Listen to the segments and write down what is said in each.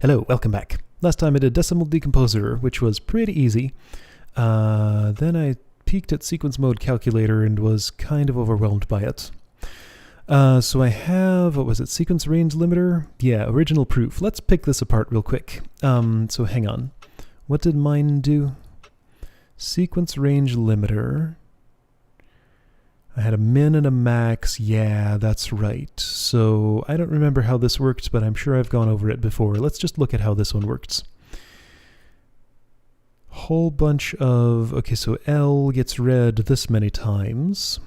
Hello, welcome back. Last time I did decimal decomposer, which was pretty easy. Then I peeked at sequence mode calculator and was kind of overwhelmed by it. So I have, what was it, sequence range limiter? Yeah, original proof. Let's pick this apart real quick. So hang on. What did mine do? Sequence range limiter. I had a min and a max. Yeah, that's right. So I don't remember how this worked, but I'm sure I've gone over it before. Let's just look at how this one works. Whole bunch of, okay, so L gets read this many times.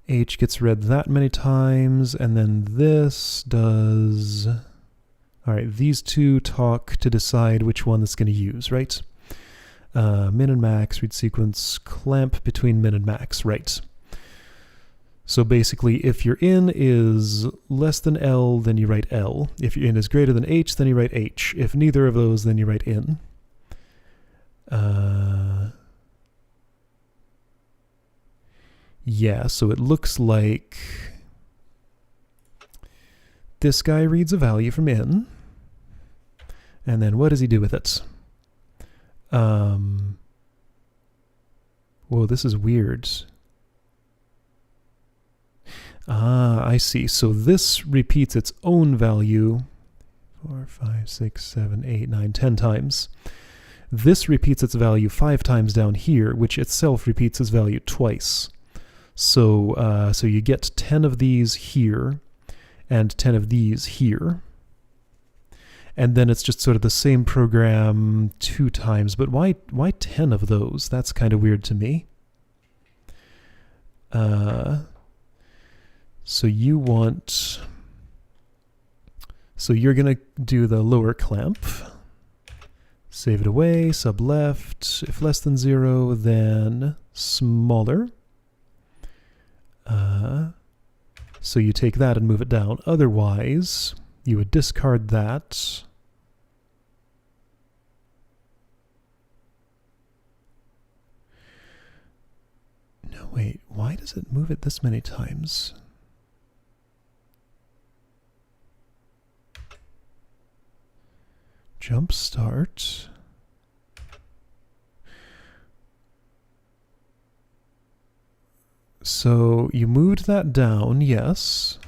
H gets read that many times, and then this does... All right, these two talk to decide which one it's going to use, right? Min and max, read sequence, clamp between min and max, right. So basically, if your in is less than L, then you write L. If your in is greater than H, then you write H. If neither of those, then you write in. Yeah, so it looks like this guy reads a value from in, and then what does he do with it? Whoa, this is weird. Ah, I see. So this repeats its own value 4, 5, 6, 7, 8, 9, 10 times. This repeats its value 5 times down here, which itself repeats its value twice. So, so you get 10 of these here and 10 of these here. And then it's just sort of the same program 2 times, but why 10 of those? That's kind of weird to me. So you want... So you're going to do the lower clamp. Save it away, sub left. If less than 0, then smaller. So you take that and move it down. Otherwise... you would discard that. No, wait, why does it move it this many times? Jump start. So you moved that down, yes.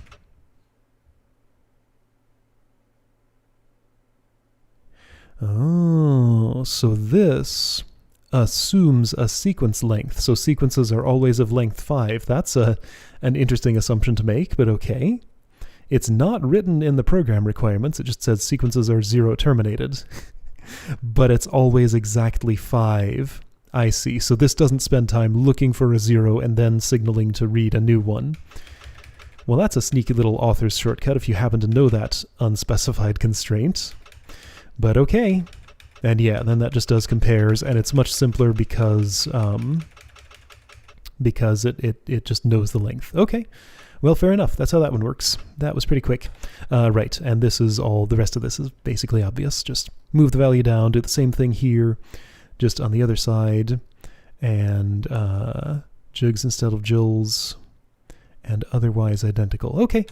Oh, so this assumes a sequence length. So sequences are always of length 5. That's an interesting assumption to make, but okay. It's not written in the program requirements. It just says sequences are 0 terminated. But it's always exactly 5. I see. So this doesn't spend time looking for a 0 and then signaling to read a new one. Well, that's a sneaky little author's shortcut if you happen to know that unspecified constraint. But okay, and yeah, then that just does compares, and it's much simpler because it just knows the length. Okay, well, fair enough. That's how that one works. That was pretty quick. Right, and this is all. The rest of this is basically obvious. Just move the value down, do the same thing here, just on the other side, and jigs instead of jills, and otherwise identical. Okay,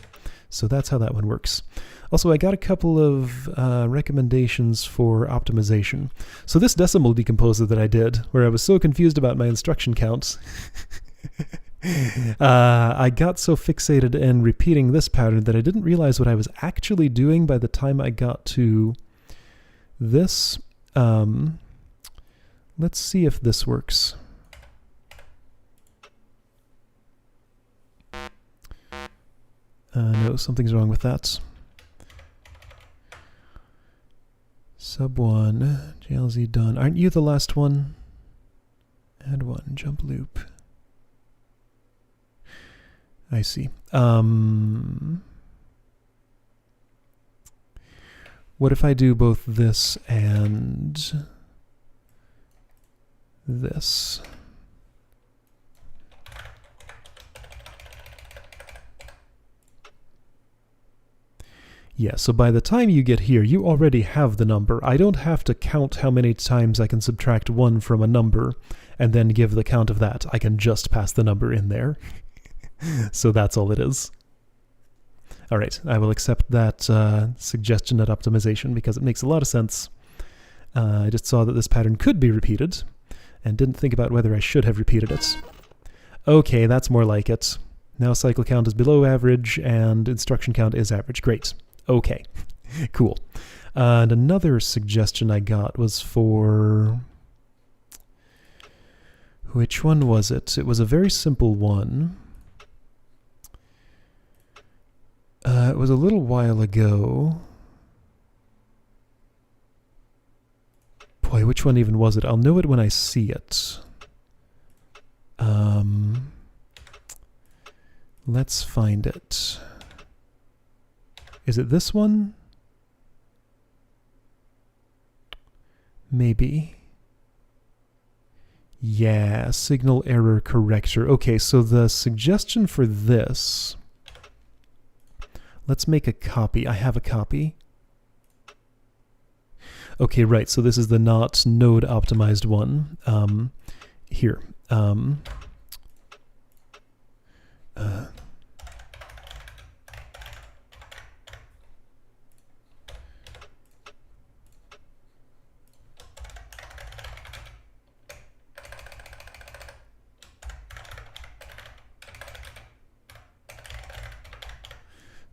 so that's how that one works. Also, I got a couple of recommendations for optimization. So this decimal decomposer that I did, where I was so confused about my instruction counts, I got so fixated in repeating this pattern that I didn't realize what I was actually doing by the time I got to this. Let's see if this works. No, something's wrong with that. Sub 1, JLZ done. Aren't you the last one? Add 1, jump loop. I see. What if I do both this and this? Yeah, so by the time you get here, you already have the number. I don't have to count how many times I can subtract 1 from a number and then give the count of that. I can just pass the number in there. So that's all it is. All right, I will accept that suggestion at optimization because it makes a lot of sense. I just saw that this pattern could be repeated and didn't think about whether I should have repeated it. Okay, that's more like it. Now cycle count is below average and instruction count is average. Great. Okay, cool. And another suggestion I got was for... which one was it? It was a very simple one. It was a little while ago. Boy, which one even was it? I'll know it when I see it. Let's find it. Is it this one? Maybe. Yeah, signal error corrector. Okay, so the suggestion for this... let's make a copy. I have a copy. Okay, right, so this is the not node optimized one. Here.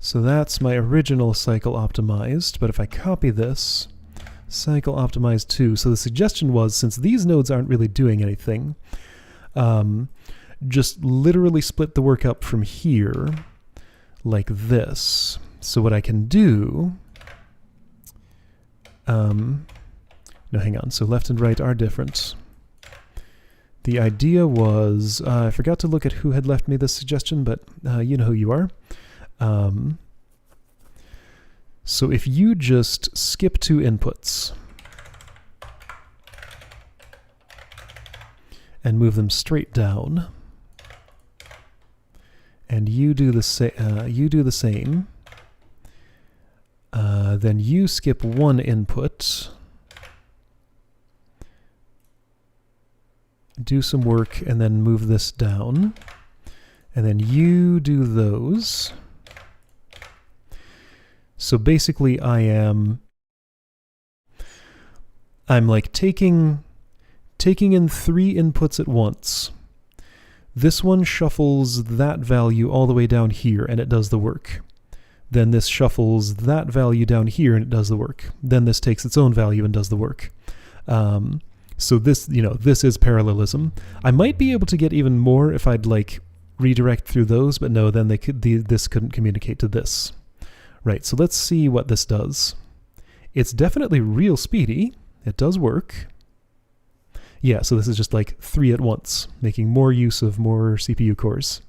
So that's my original cycle optimized, but if I copy this, cycle optimized 2. So the suggestion was, since these nodes aren't really doing anything, just literally split the work up from here like this. So what I can do, no, hang on, so left and right are different. The idea was, I forgot to look at who had left me this suggestion, but you know who you are. So if you just skip 2 inputs and move them straight down, and you do the same, then you skip 1 input, do some work, and then move this down, and then you do those. So basically I'm like taking in 3 inputs at once. This one shuffles that value all the way down here and it does the work. Then this shuffles that value down here and it does the work. Then this takes its own value and does the work. So this, this is parallelism. I might be able to get even more if I'd like redirect through those, but no, then this couldn't communicate to this. Right, so let's see what this does. It's definitely real speedy. It does work. Yeah, so this is just like 3 at once, making more use of more CPU cores.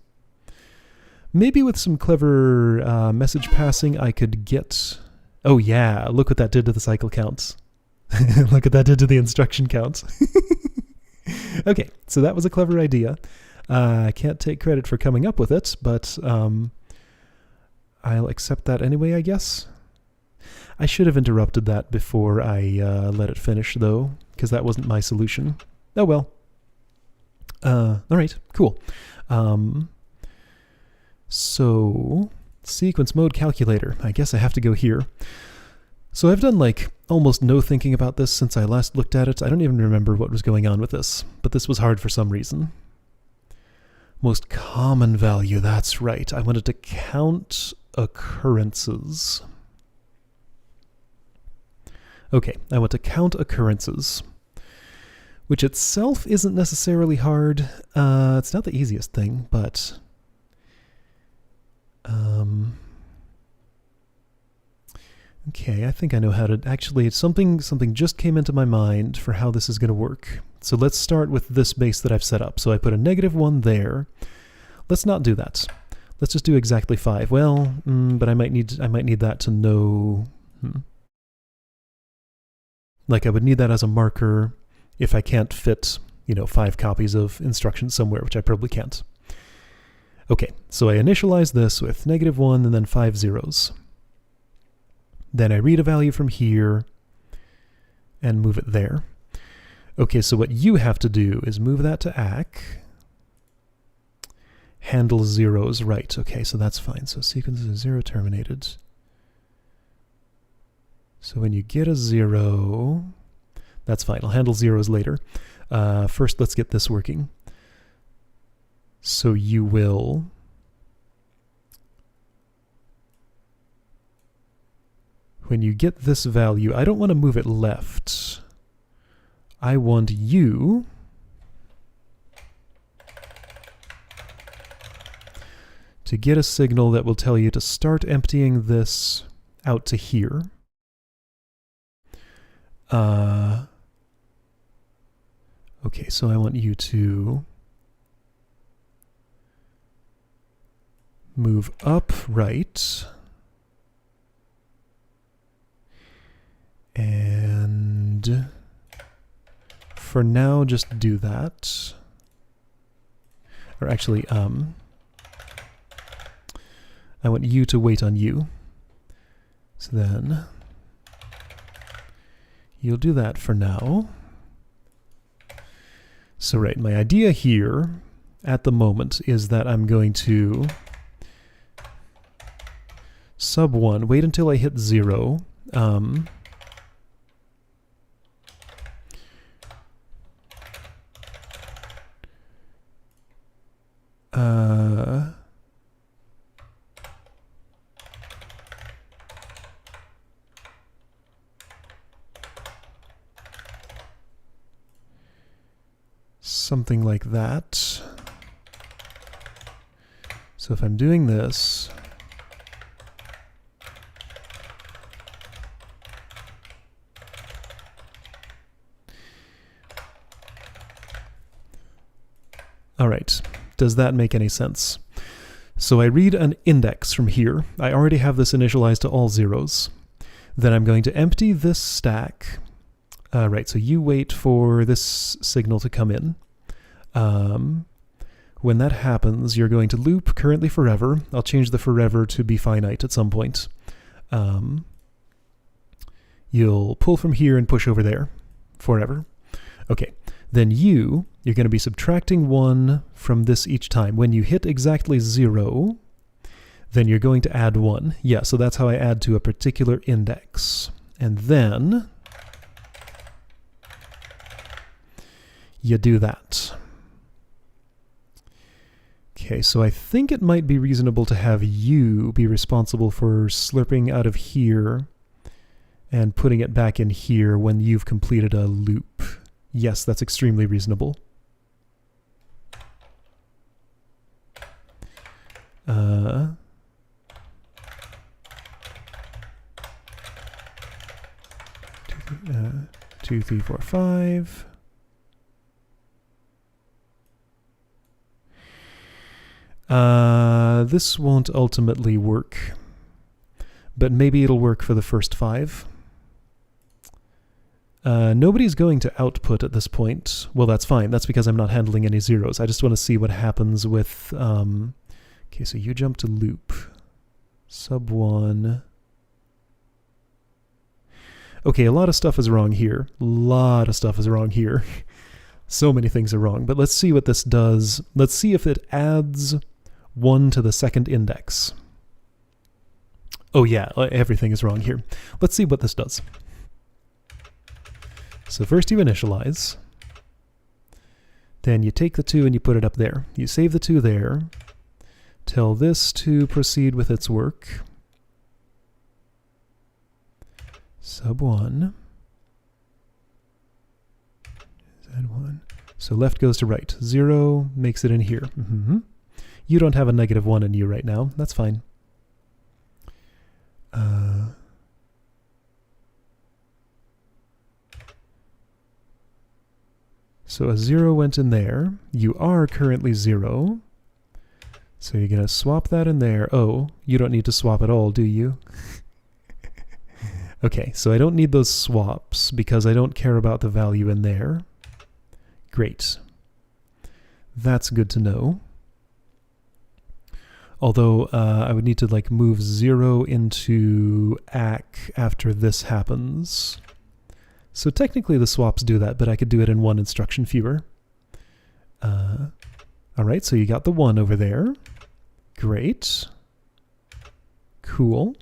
Maybe with some clever message passing I could get... Oh yeah, look what that did to the cycle counts. Look what that did to the instruction counts. Okay, so that was a clever idea. I can't take credit for coming up with it, but... I'll accept that anyway, I guess. I should have interrupted that before I let it finish, though, because that wasn't my solution. Oh well. All right, cool. So, sequence mode calculator. I guess I have to go here. So I've done like almost no thinking about this since I last looked at it. I don't even remember what was going on with this, but this was hard for some reason. Most common value, that's right. I wanted to count occurrences. Okay, I want to count occurrences, which itself isn't necessarily hard. It's not the easiest thing, but okay, I think I know how to actually. Something just came into my mind for how this is going to work. So let's start with this base that I've set up. So I put a -1 there. Let's not do that. Let's just do exactly 5. Well, but I might need that to know. Like I would need that as a marker if I can't fit, 5 copies of instructions somewhere, which I probably can't. Okay, so I initialize this with -1 and then 5 zeros. Then I read a value from here and move it there. Okay, so what you have to do is move that to ACK, handle zeros, right. Okay, so that's fine. So sequences are 0 terminated. So when you get a 0, that's fine. I'll handle zeros later. First, let's get this working. So you will when you get this value, I don't want to move it left. I want you to get a signal that will tell you to start emptying this out to here. Okay, so I want you to move up right. And for now, just do that. Or actually, I want you to wait on you. So then you'll do that for now. So right, my idea here at the moment is that I'm going to sub 1, wait until I hit 0. Something like that. So if I'm doing this, all right, does that make any sense? So I read an index from here. I already have this initialized to all zeros. Then I'm going to empty this stack. Right, so you wait for this signal to come in. When that happens, you're going to loop currently forever. I'll change the forever to be finite at some point. You'll pull from here and push over there forever. Okay, then you're going to be subtracting 1 from this each time. When you hit exactly 0, then you're going to add 1. Yeah, so that's how I add to a particular index. And then you do that. Okay, so I think it might be reasonable to have you be responsible for slurping out of here and putting it back in here when you've completed a loop. Yes, that's extremely reasonable. Two, three, four, five. This won't ultimately work, but maybe it'll work for the first 5. Nobody's going to output at this point. Well, that's fine. That's because I'm not handling any zeros. I just want to see what happens with... okay, so you jump to loop. Sub 1. Okay, a lot of stuff is wrong here. So many things are wrong, but let's see what this does. Let's see if it adds 1 to the second index. Oh yeah, everything is wrong here. Let's see what this does. So first you initialize, then you take the 2 and you put it up there. You save the 2 there, tell this to proceed with its work. Sub 1. Z1. So left goes to right. 0 makes it in here. You don't have a -1 in you right now. That's fine. So a 0 went in there. You are currently 0. So you're going to swap that in there. Oh, you don't need to swap at all, do you? Okay, so I don't need those swaps because I don't care about the value in there. Great. That's good to know. Although I would need to like move 0 into ACK after this happens. So technically the swaps do that, but I could do it in 1 instruction fewer. All right, so you got the 1 over there. Great. Cool.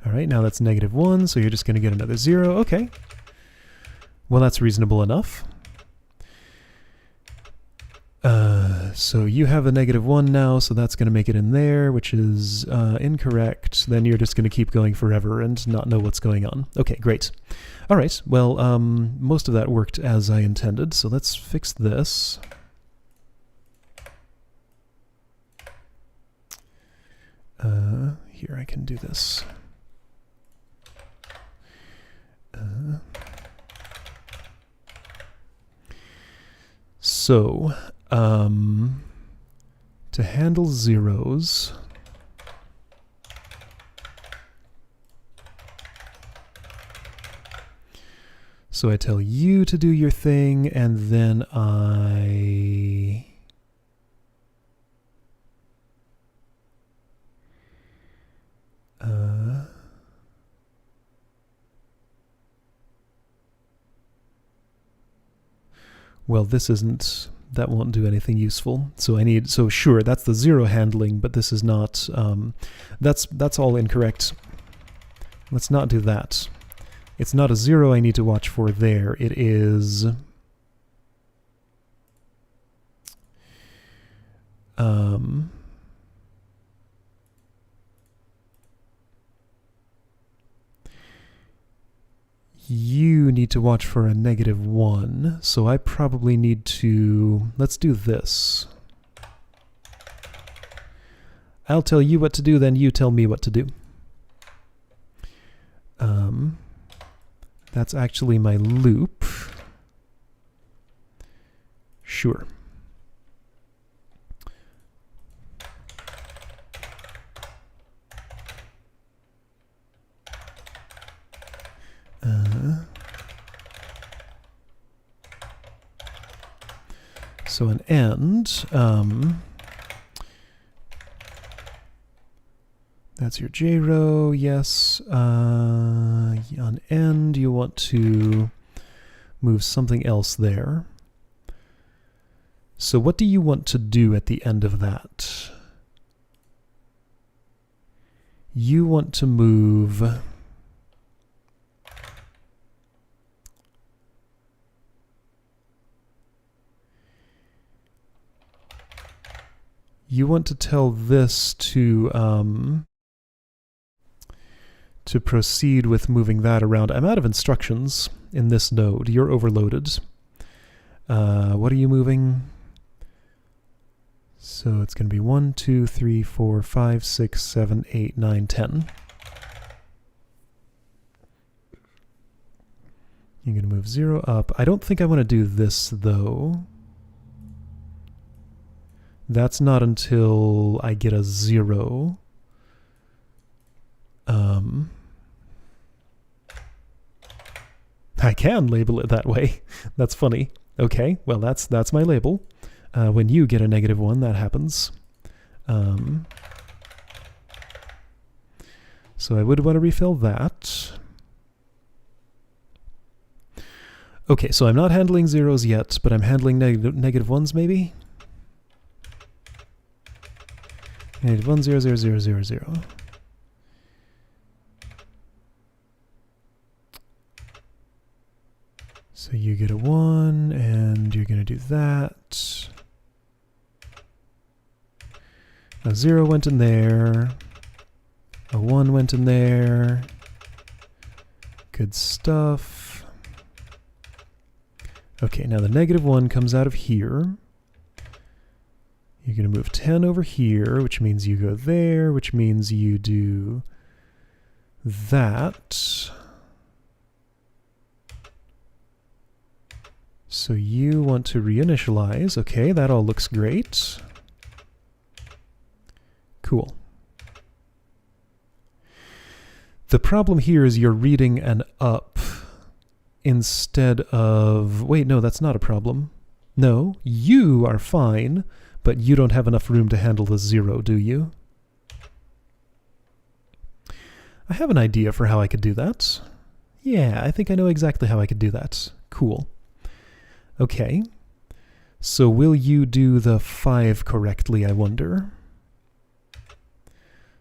All right, now that's -1, so you're just going to get another 0. Okay. Well, that's reasonable enough. So you have a -1 now, so that's going to make it in there, which is incorrect. Then you're just going to keep going forever and not know what's going on. Okay, great. All right, well, most of that worked as I intended, so let's fix this. Here, I can do this. So, to handle zeros, so I tell you to do your thing, and then well, this isn't, that won't do anything useful. So I need, so sure, that's the 0 handling, but this is not, that's all incorrect. Let's not do that. It's not a 0 I need to watch for there. It is, you need to watch for a -1, so I probably need to, let's do this. I'll tell you what to do, then you tell me what to do. That's actually my loop. Sure. So an end, that's your J row, yes. On end, you want to move something else there. So what do you want to do at the end of that? You want to move... You want to tell this to proceed with moving that around. I'm out of instructions in this node. You're overloaded. What are you moving? So it's going to be 1, 2, 3, 4, 5, 6, 7, 8, 9, 10. You're going to move 0 up. I don't think I want to do this, though. That's not until I get a 0. I can label it that way. That's funny. Okay, well that's my label. When you get a -1, that happens. So I would want to refill that. Okay, so I'm not handling zeros yet, but I'm handling -1s maybe? -1, 0, 0, 0, 0, 0. So you get a 1, and you're going to do that. A 0 went in there. A 1 went in there. Good stuff. Okay, now the -1 comes out of here. You're going to move 10 over here, which means you go there, which means you do that. So you want to reinitialize. Okay, that all looks great. Cool. The problem here is you're reading an up instead of... Wait, no, that's not a problem. No, you are fine, but you don't have enough room to handle the 0, do you? I have an idea for how I could do that. Yeah, I think I know exactly how I could do that. Cool. Okay. So will you do the 5 correctly, I wonder?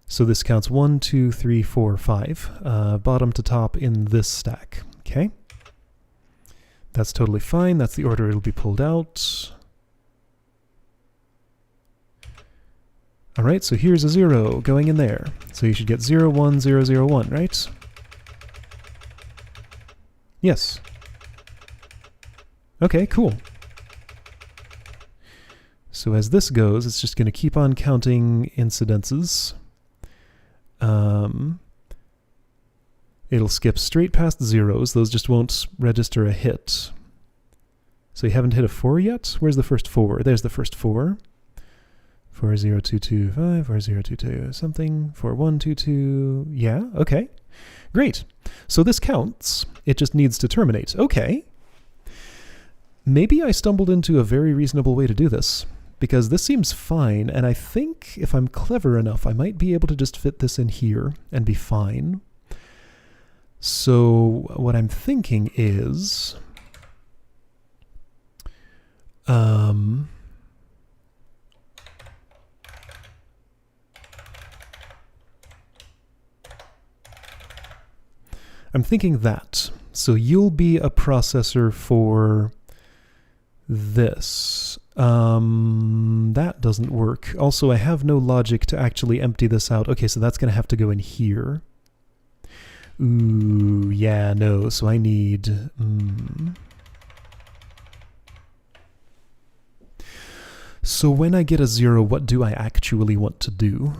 So this counts 1, 2, 3, 4, 5, bottom to top in this stack. Okay. That's totally fine. That's the order it'll be pulled out. All right, so here's a 0 going in there. So you should get 0, 1, 0, 0, 1, right? Yes. Okay, cool. So as this goes, it's just going to keep on counting incidences. It'll skip straight past zeros. Those just won't register a hit. So you haven't hit a 4 yet? Where's the first 4? There's the first 4. 40225, 4022 something, 4122. Yeah, okay. Great. So this counts. It just needs to terminate. Okay. Maybe I stumbled into a very reasonable way to do this, because this seems fine, and I think if I'm clever enough, I might be able to just fit this in here and be fine. So what I'm thinking is... I'm thinking that. So you'll be a processor for this. That doesn't work. Also, I have no logic to actually empty this out. Okay, so that's going to have to go in here. Ooh, yeah, no. So I need... So when I get a 0, what do I actually want to do?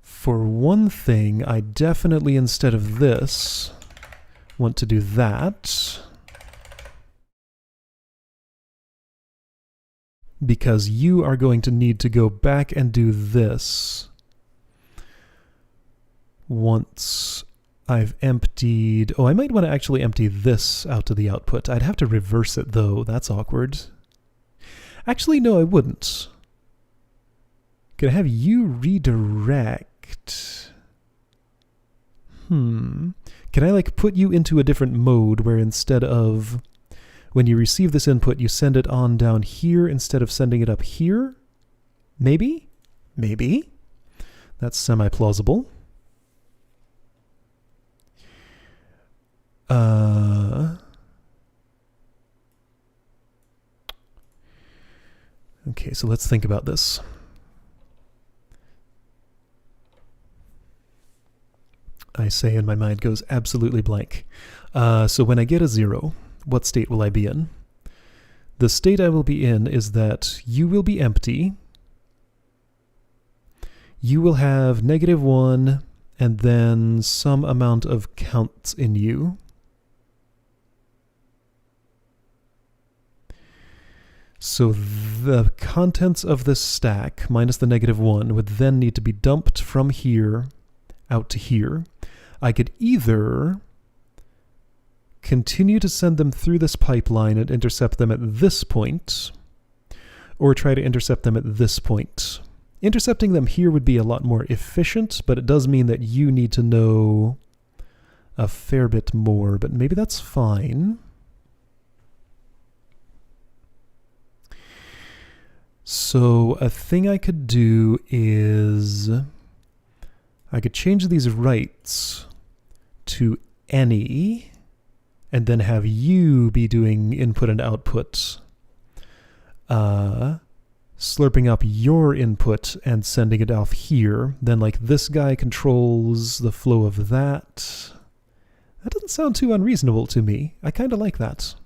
For one thing, I definitely, instead of this, want to do that. Because you are going to need to go back and do this once I've emptied... Oh, I might want to actually empty this out to the output. I'd have to reverse it, though. That's awkward. Actually, no, I wouldn't. Can I have you redirect? Can I, like, put you into a different mode where instead of... When you receive this input, you send it on down here instead of sending it up here? Maybe? Maybe. That's semi-plausible. Okay, so let's think about this. I say and my mind goes absolutely blank. So when I get a 0, what state will I be in? The state I will be in is that you will be empty. You will have -1 and then some amount of counts in you. So the contents of this stack minus the -1 would then need to be dumped from here out to here. I could either continue to send them through this pipeline and intercept them at this point, or try to intercept them at this point. Intercepting them here would be a lot more efficient, but it does mean that you need to know a fair bit more, but maybe that's fine. So a thing I could do is I could change these writes to any and then have you be doing input and output, slurping up your input and sending it off here. Then like this guy controls the flow of that. That doesn't sound too unreasonable to me. I kind of like that.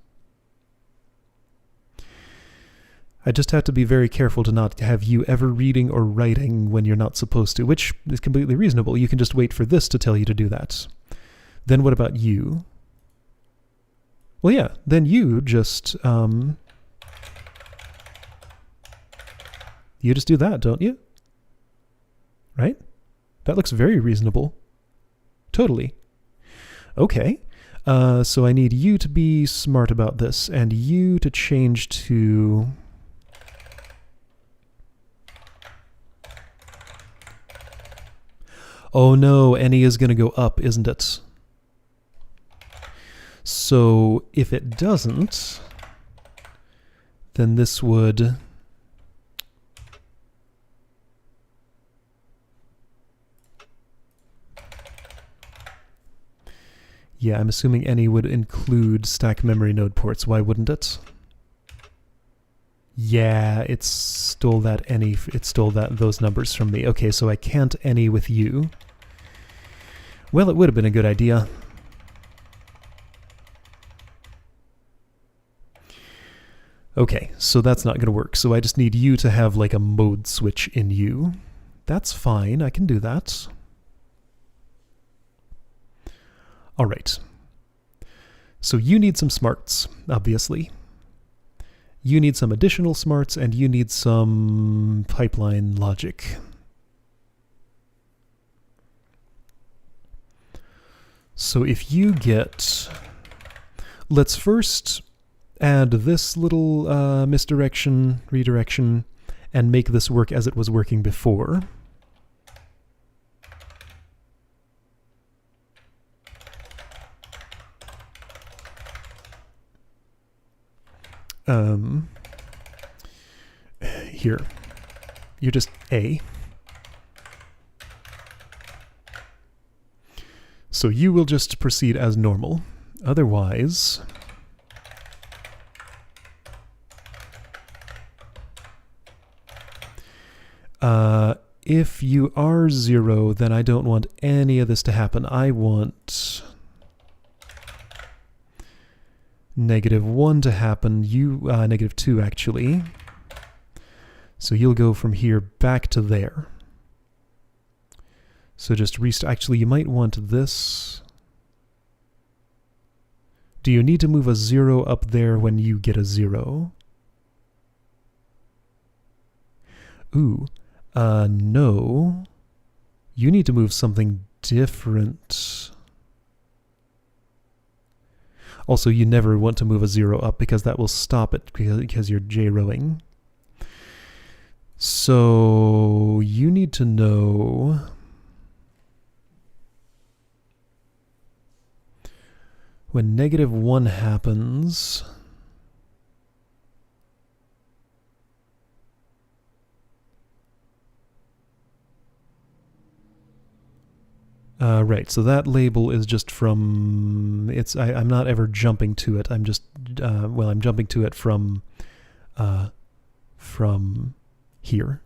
I just have to be very careful to not have you ever reading or writing when you're not supposed to, which is completely reasonable. You can just wait for this to tell you to do that. Then what about you? Well, yeah, then you just do that, don't you? Right? That looks very reasonable. Totally. Okay. So I need you to be smart about this, and you to change to... Oh no, any is going to go up, isn't it? So if it doesn't, then this would... Yeah, I'm assuming any would include stack memory node ports. Why wouldn't it? Yeah, it stole that any. It stole those numbers from me. Okay, so I can't any with you. Well, it would have been a good idea. Okay, so that's not going to work. So I just need you to have like a mode switch in you. That's fine. I can do that. All right. So you need some smarts, obviously. You need some additional smarts, and you need some pipeline logic. So if you get... Let's first add this little misdirection, redirection, and make this work as it was working before. Here, you're just A. So you will just proceed as normal. Otherwise, if you are 0, then I don't want any of this to happen. I want -1 to happen. You, -2 actually. So you'll go from here back to there. So just restart. Actually, you might want this. Do you need to move a 0 up there when you get a 0? Ooh, no. You need to move something different. Also, you never want to move a 0 up because that will stop it because you're J-rowing. So you need to know when -1 happens. Right, so that label is just from, I'm not ever jumping to it, I'm just, well, I'm jumping to it from here.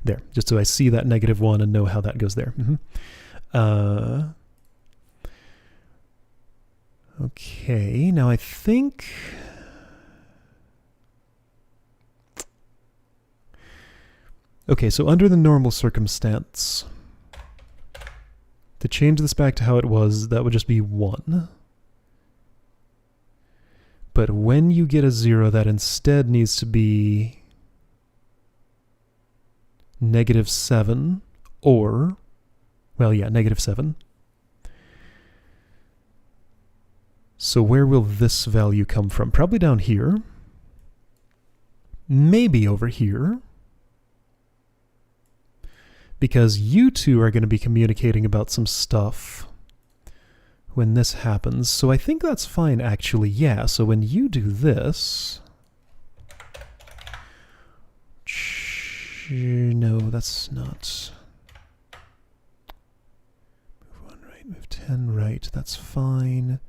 There, just so I see that -1 and know how that goes there. Okay, now I think... Okay, so under the normal circumstance, to change this back to how it was, that would just be 1. But when you get a 0, that instead needs to be -7, or, well, yeah, -7. So where will this value come from? Probably down here. Maybe over here. Because you two are going to be communicating about some stuff when this happens. So I think that's fine, actually. Yeah, so when you do this... No, that's not... Move 1 right, move 10 right. That's fine.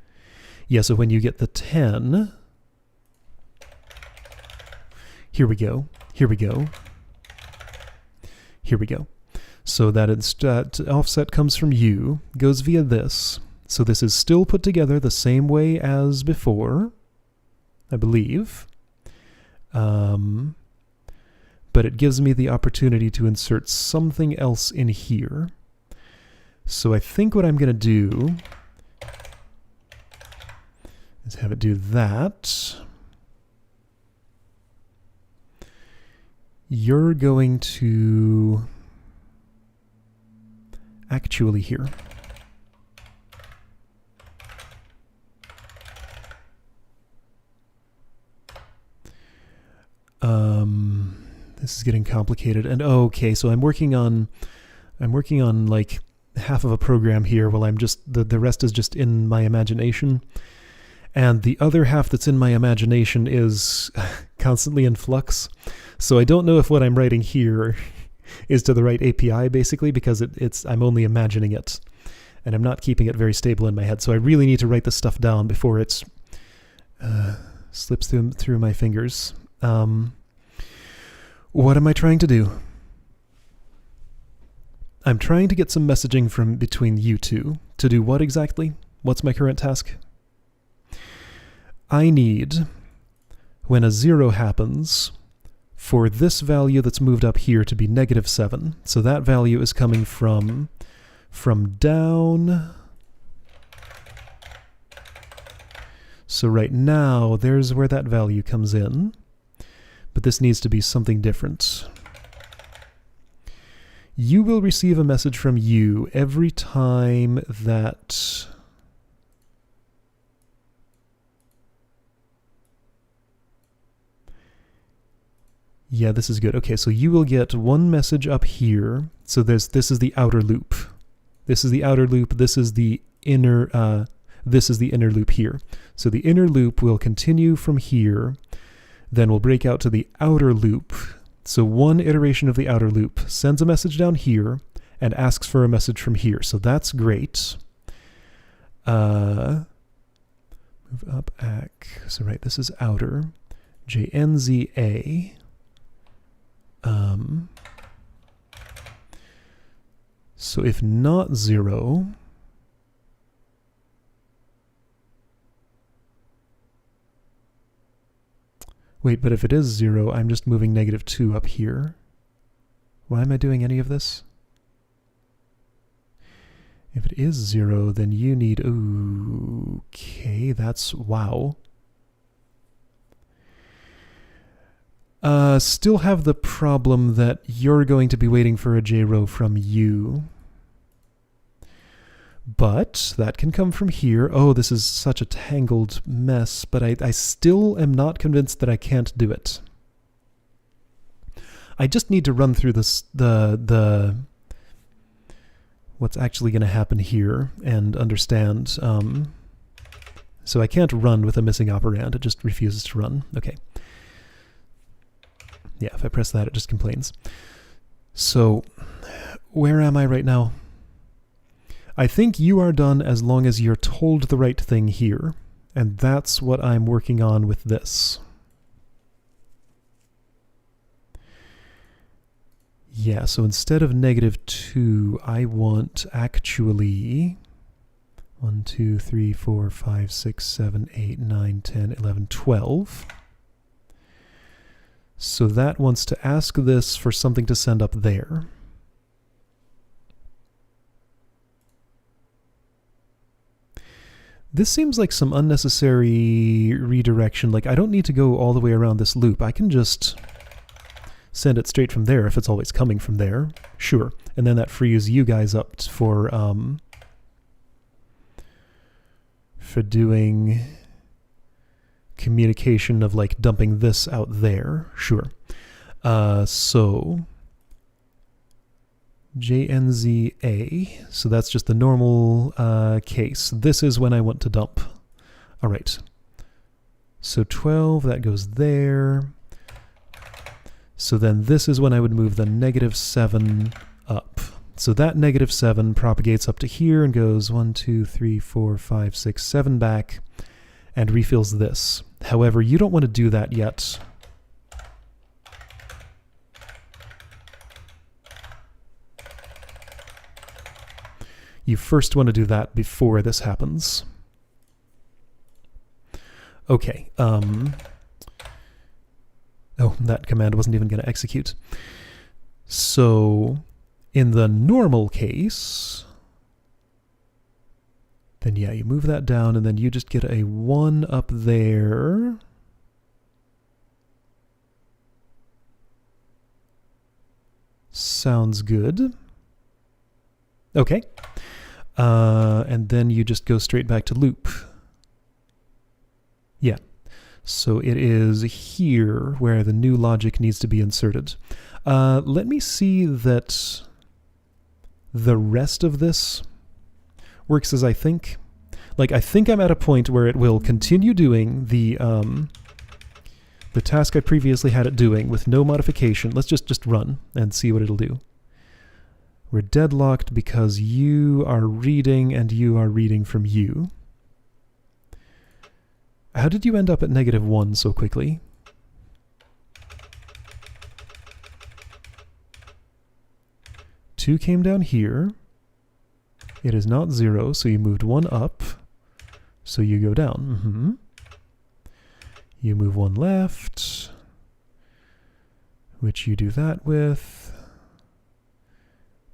Yeah, so when you get the 10... Here we go. Here we go. Here we go. So that offset comes from you, goes via this. So this is still put together the same way as before, I believe. But it gives me the opportunity to insert something else in here. So I think what I'm going to do is have it do that. You're going to... actually here. This is getting complicated. And okay, so I'm working on like half of a program here while I'm just, the rest is just in my imagination. And the other half that's in my imagination is constantly in flux. So I don't know if what I'm writing here is to the right API, basically, because I'm only imagining it. And I'm not keeping it very stable in my head. So I really need to write this stuff down before it slips through my fingers. What am I trying to do? I'm trying to get some messaging from between you two. To do what exactly? What's my current task? I need, when a 0 happens, for this value that's moved up here to be -7. So that value is coming from down. So right now, there's where that value comes in. But this needs to be something different. You will receive a message from you every time that... Yeah, this is good. Okay, so you will get one message up here. So this is the outer loop. This is the outer loop. This is the inner loop here. So the inner loop will continue from here, then we'll break out to the outer loop. So one iteration of the outer loop sends a message down here and asks for a message from here. So that's great. Move up, so right, this is outer. JNZA. So if not 0, wait, but if it is 0, I'm just moving -2 up here. Why am I doing any of this? If it is 0, then you need... Okay, that's... Wow. Still have the problem that you're going to be waiting for a JRow from you. But that can come from here. Oh, this is such a tangled mess, but I still am not convinced that I can't do it. I just need to run through this, what's actually going to happen here and understand. So I can't run with a missing operand. It just refuses to run. Okay. Yeah, if I press that, it just complains. So, where am I right now? I think you are done as long as you're told the right thing here. And that's what I'm working on with this. Yeah, so instead of -2, I want actually 1, 2, 3, 4, 5, 6, 7, 8, 9, 10, 11, 12. So that wants to ask this for something to send up there. This seems like some unnecessary redirection. Like, I don't need to go all the way around this loop. I can just send it straight from there if it's always coming from there. Sure. And then that frees you guys up for doing communication of like dumping this out there. Sure. So JNZA, so that's just the normal case. This is when I want to dump. All right. So 12, that goes there. So then this is when I would move the -7 up. So that -7 propagates up to here and goes 1, 2, 3, 4, 5, 6, 7 back and refills this. However, you don't want to do that yet. You first want to do that before this happens. Okay. Oh, that command wasn't even going to execute. So, in the normal case, then yeah, you move that down and then you just get a 1 up there. Sounds good. Okay. And then you just go straight back to loop. Yeah. So it is here where the new logic needs to be inserted. Let me see that the rest of this works as I think. Like, I think I'm at a point where it will continue doing the task I previously had it doing with no modification. Let's just run and see what it'll do. We're deadlocked because you are reading and you are reading from you. How did you end up at -1 so quickly? Two came down here. It is not 0, so you moved 1 up. So you go down. You move 1 left, which you do that with.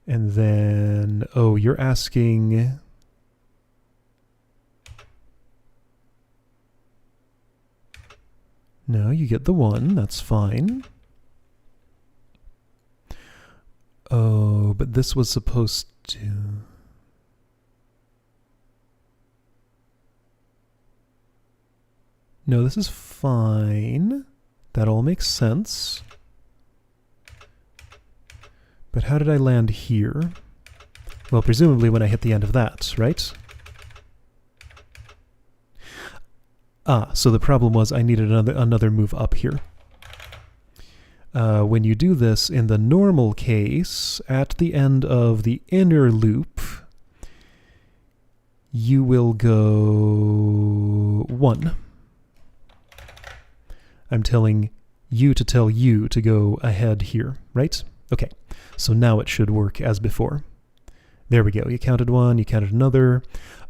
And then, oh, you're asking... No, you get the 1, that's fine. Oh, but this was supposed to... No, this is fine. That all makes sense. But how did I land here? Well, presumably when I hit the end of that, right? Ah, so the problem was I needed another move up here. When you do this in the normal case, at the end of the inner loop, you will go 1. I'm telling you to tell you to go ahead here, right? Okay, so now it should work as before. There we go, you counted 1, you counted another.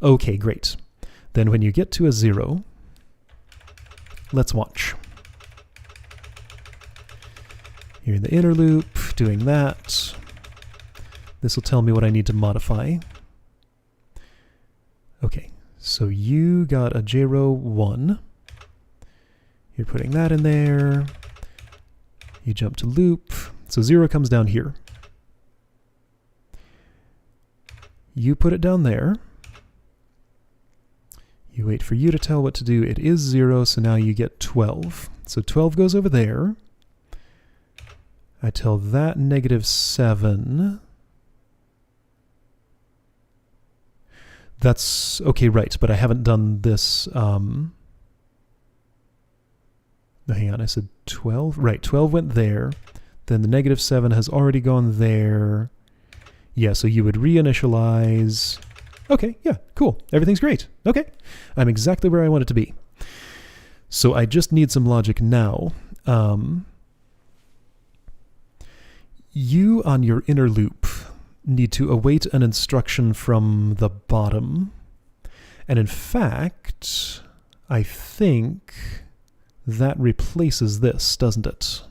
Okay, great. Then when you get to a 0, let's watch. You're in the inner loop, doing that. This will tell me what I need to modify. Okay, so you got a JRow 1. You're putting that in there. You jump to loop. So 0 comes down here. You put it down there. You wait for you to tell what to do. It is 0, so now you get 12. So 12 goes over there. I tell that -7. That's okay, right, but I haven't done this. No, hang on, I said 12? Right, 12 went there. Then the -7 has already gone there. Yeah, so you would reinitialize. Okay, yeah, cool. Everything's great. Okay, I'm exactly where I want it to be. So I just need some logic now. You, on your inner loop, need to await an instruction from the bottom. And in fact, I think that replaces this, doesn't it?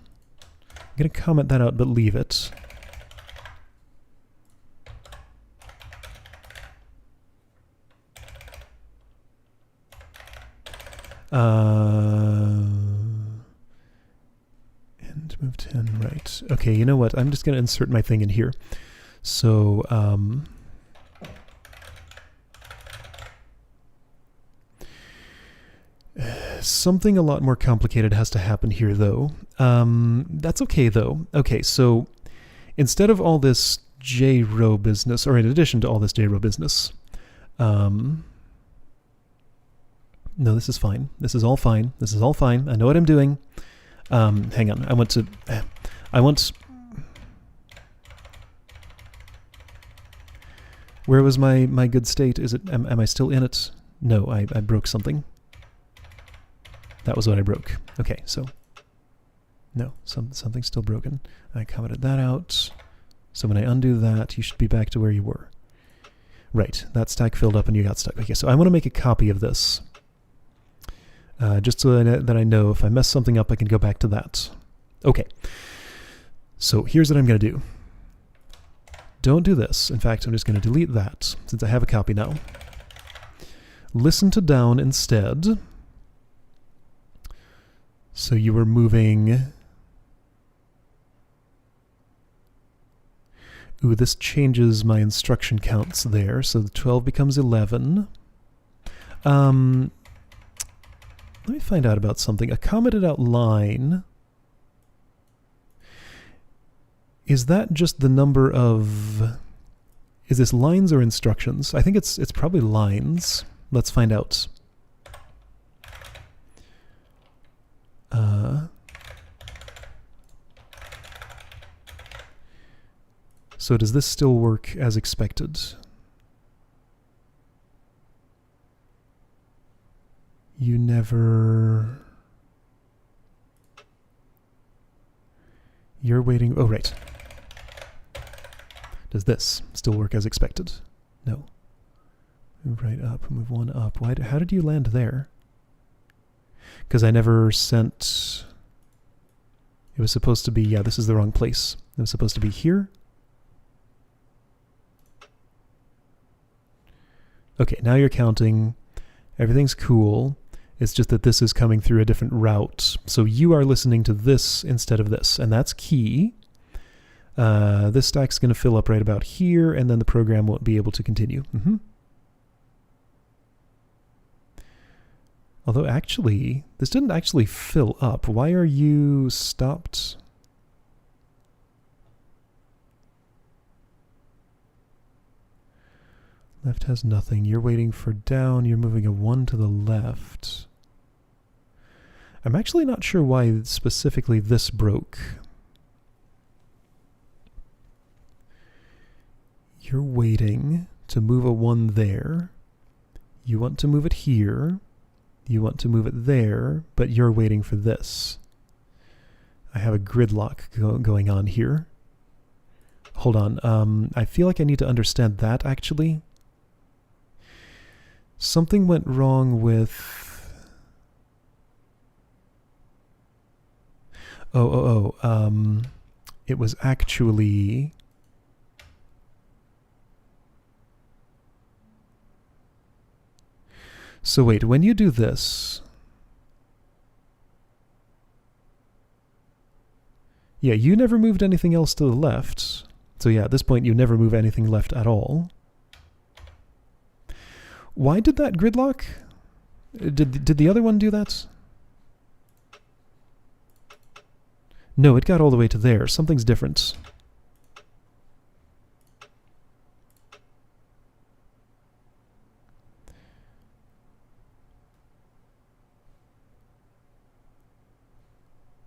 I'm going to comment that out, but leave it. And move 10, right. Okay, you know what? I'm just going to insert my thing in here. So, something a lot more complicated has to happen here, though. That's okay, though. Okay, so instead of all this JRow business, or in addition to all this JRow business, no, this is fine. This is all fine. This is all fine. I know what I'm doing. Hang on. I want... Where was my good state? Is it? Am I still in it? No, I broke something. That was what I broke. Okay, so... No, something's still broken. I commented that out. So when I undo that, you should be back to where you were. Right, that stack filled up and you got stuck. Okay, so I want to make a copy of this. Just so that I know if I mess something up, I can go back to that. Okay, so here's what I'm going to do. Don't do this. In fact, I'm just going to delete that, since I have a copy now. Listen to down instead. So you were moving... Ooh, this changes my instruction counts there, so the 12 becomes 11. Let me find out about something. A commented out line. Is that just the number of... Is this lines or instructions? I think it's probably lines. Let's find out. So does this still work as expected? You never... You're waiting... Oh, right. Does this still work as expected? No. Move right up, move one up. How did you land there? Because I never sent... It was supposed to be... Yeah, this is the wrong place. It was supposed to be here. Okay, now you're counting. Everything's cool. It's just that this is coming through a different route. So you are listening to this instead of this, and that's key. This stack's going to fill up right about here, and then the program won't be able to continue. Although actually, this didn't actually fill up. Why are you stopped? Left has nothing. You're waiting for down. You're moving a 1 to the left. I'm actually not sure why specifically this broke. You're waiting to move a 1 there. You want to move it here. You want to move it there, but you're waiting for this. I have a gridlock going on here. Hold on. I feel like I need to understand that, actually. Something went wrong with... It was actually... So wait, when you do this... Yeah, you never moved anything else to the left. So yeah, at this point you never move anything left at all. Why did that gridlock? Did the other one do that? No, it got all the way to there. Something's different.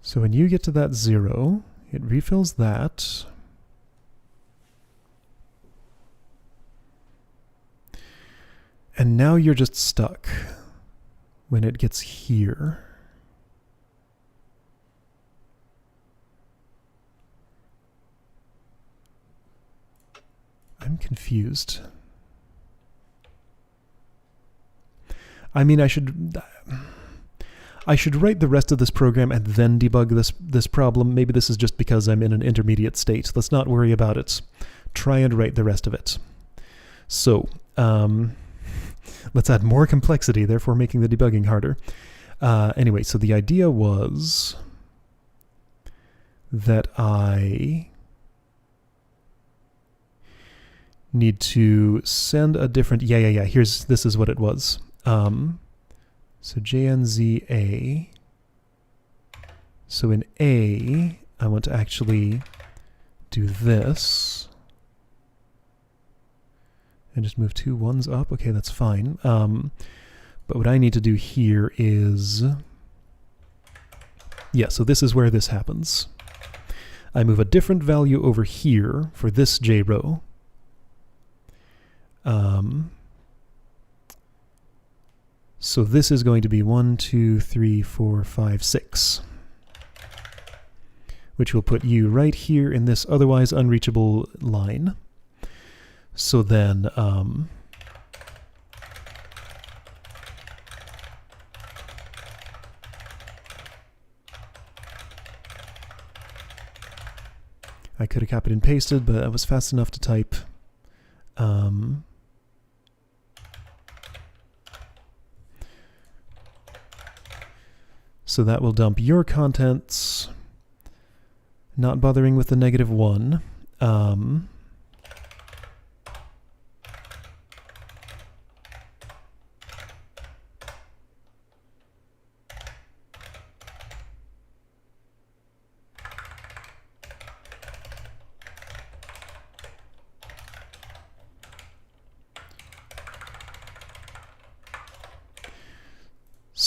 So when you get to that 0, it refills that. And now you're just stuck when it gets here. I'm confused. I mean, I should write the rest of this program and then debug this problem. Maybe this is just because I'm in an intermediate state. Let's not worry about it. Try and write the rest of it. So, let's add more complexity, therefore making the debugging harder. Anyway, so the idea was that I need to send a different... Yeah. This is what it was. So JNZA. So in A, I want to actually do this. And just move 2 1s up. Okay, that's fine. But what I need to do here is... Yeah, so this is where this happens. I move a different value over here for this J row. So this is going to be 1, 2, 3, 4, 5, 6. Which will put you right here in this otherwise unreachable line. So then, I could have copied and pasted, but I was fast enough to type. So that will dump your contents, not bothering with the -1.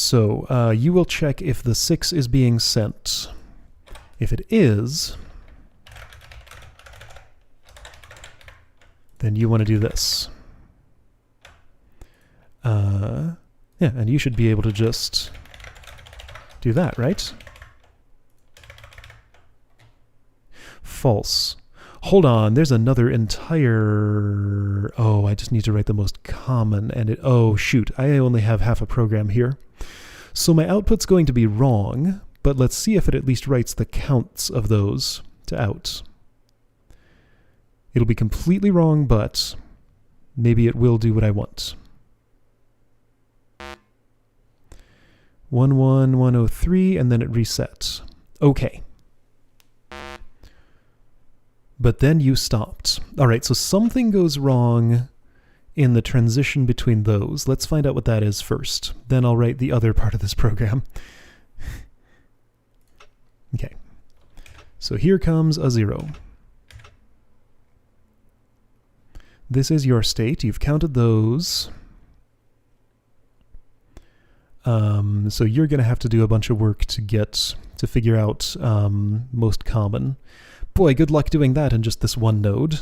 So you will check if the 6 is being sent. If it is, then you want to do this. Yeah, and you should be able to just do that, right? False. Hold on, there's another entire... Oh, I just need to write the most common, and it... Oh, shoot, I only have half a program here. So my output's going to be wrong, but let's see if it at least writes the counts of those to out. It'll be completely wrong, but maybe it will do what I want. 11103, and then it resets. Okay. But then you stopped. All right, so something goes wrong in the transition between those. Let's find out what that is first. Then I'll write the other part of this program. Okay. So here comes a 0. This is your state. You've counted those. So you're going to have to do a bunch of work to figure out most common. Boy, good luck doing that in just this one node.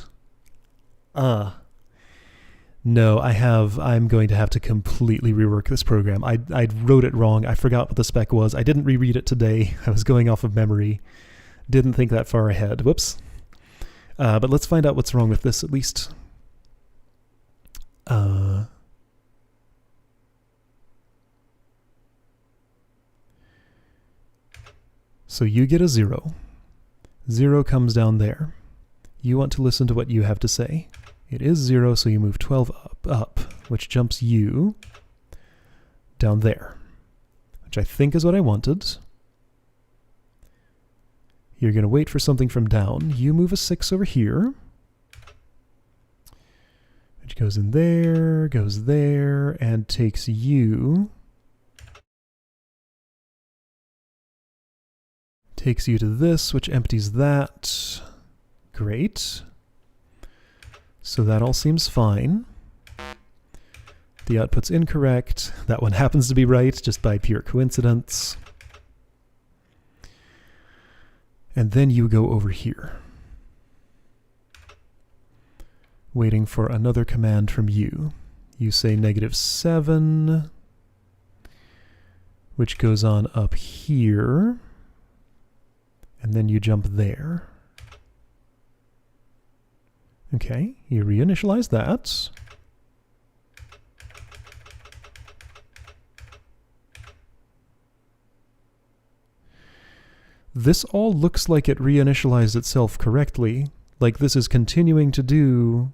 No, I'm going to have to completely rework this program. I wrote it wrong. I forgot what the spec was. I didn't reread it today. I was going off of memory. Didn't think that far ahead. Whoops. But let's find out what's wrong with this at least. So you get a 0. 0 comes down there. You want to listen to what you have to say. It is 0, so you move 12 up, which jumps you down there, which I think is what I wanted. You're going to wait for something from down. You move a 6 over here, which goes in there, and takes you... Takes you to this, which empties that. Great. So that all seems fine. The output's incorrect. That one happens to be right, just by pure coincidence. And then you go over here, waiting for another command from you. You say -7, which goes on up here. And then you jump there. Okay, you reinitialize that. This all looks like it reinitialized itself correctly, like this is continuing to do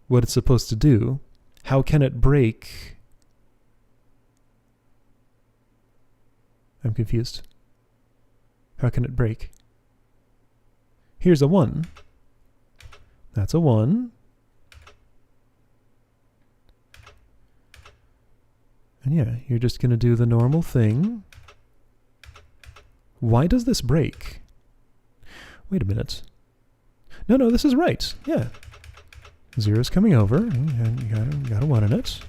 what it's supposed to do. How can it break? I'm confused. How can it break? Here's a 1. That's a 1. And yeah, you're just going to do the normal thing. Why does this break? Wait a minute. No, this is right. Yeah. 0's coming over. And you got a 1 in it.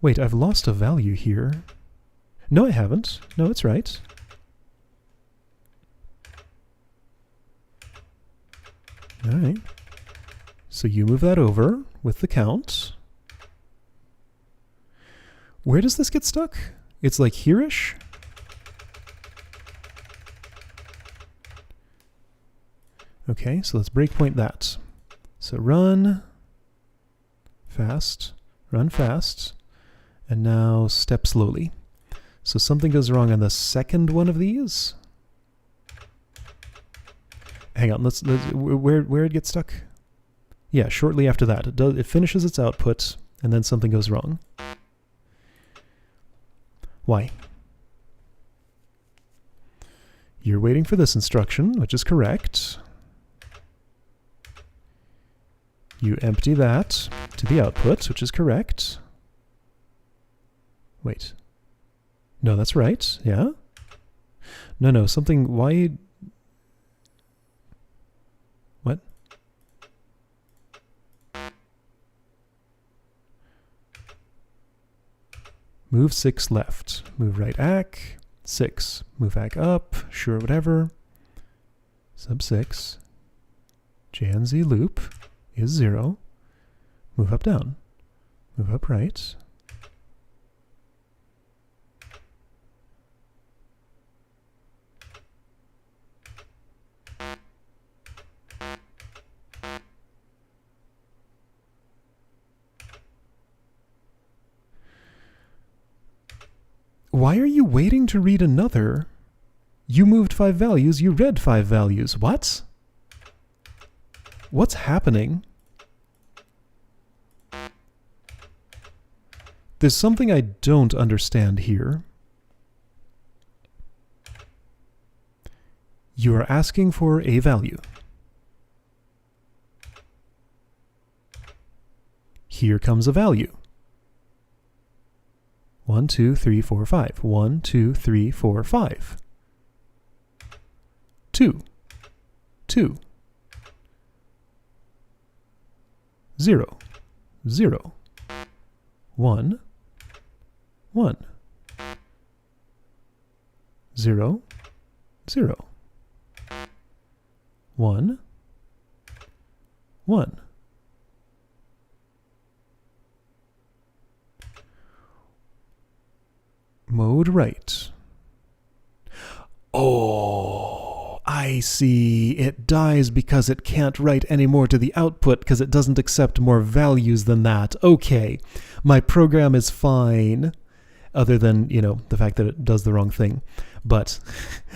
Wait, I've lost a value here. No, I haven't. No, it's right. All right. So you move that over with the count. Where does this get stuck? It's like here-ish? Okay, so let's breakpoint that. So run fast, run fast, and now step slowly. So something goes wrong on the second one of these. Hang on, let's where it gets stuck? Yeah, shortly after that. It finishes its output, and then something goes wrong. Why? You're waiting for this instruction, which is correct. You empty that to the output, which is correct. Wait. No, that's right. Yeah? No, something... Why... What? Move 6 left. Move right ACK. 6. Move ACK up. Sure, whatever. Sub 6. JNZ loop is 0. Move up down. Move up right. Why are you waiting to read another? You moved 5 values, you read 5 values. What? What's happening? There's something I don't understand here. You are asking for a value. Here comes a value. 1, 2, 3, 4, 5. 1, 2, 3, 4, 5. 2. 2. 0. 0. 1. 1. 0. 0. 1. 1. Mode right. Oh, I see. It dies because it can't write any more to the output because it doesn't accept more values than that. Okay, my program is fine. Other than, you know, the fact that it does the wrong thing. But,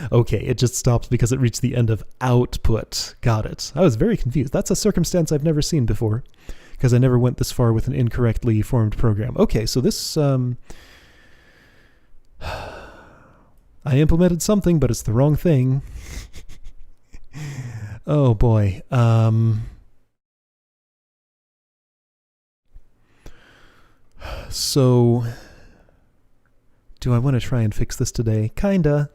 okay, it just stops because it reached the end of output. Got it. I was very confused. That's a circumstance I've never seen before because I never went this far with an incorrectly formed program. Okay, so this... I implemented something, but it's the wrong thing. Oh boy. So, do I want to try and fix this today? Kinda.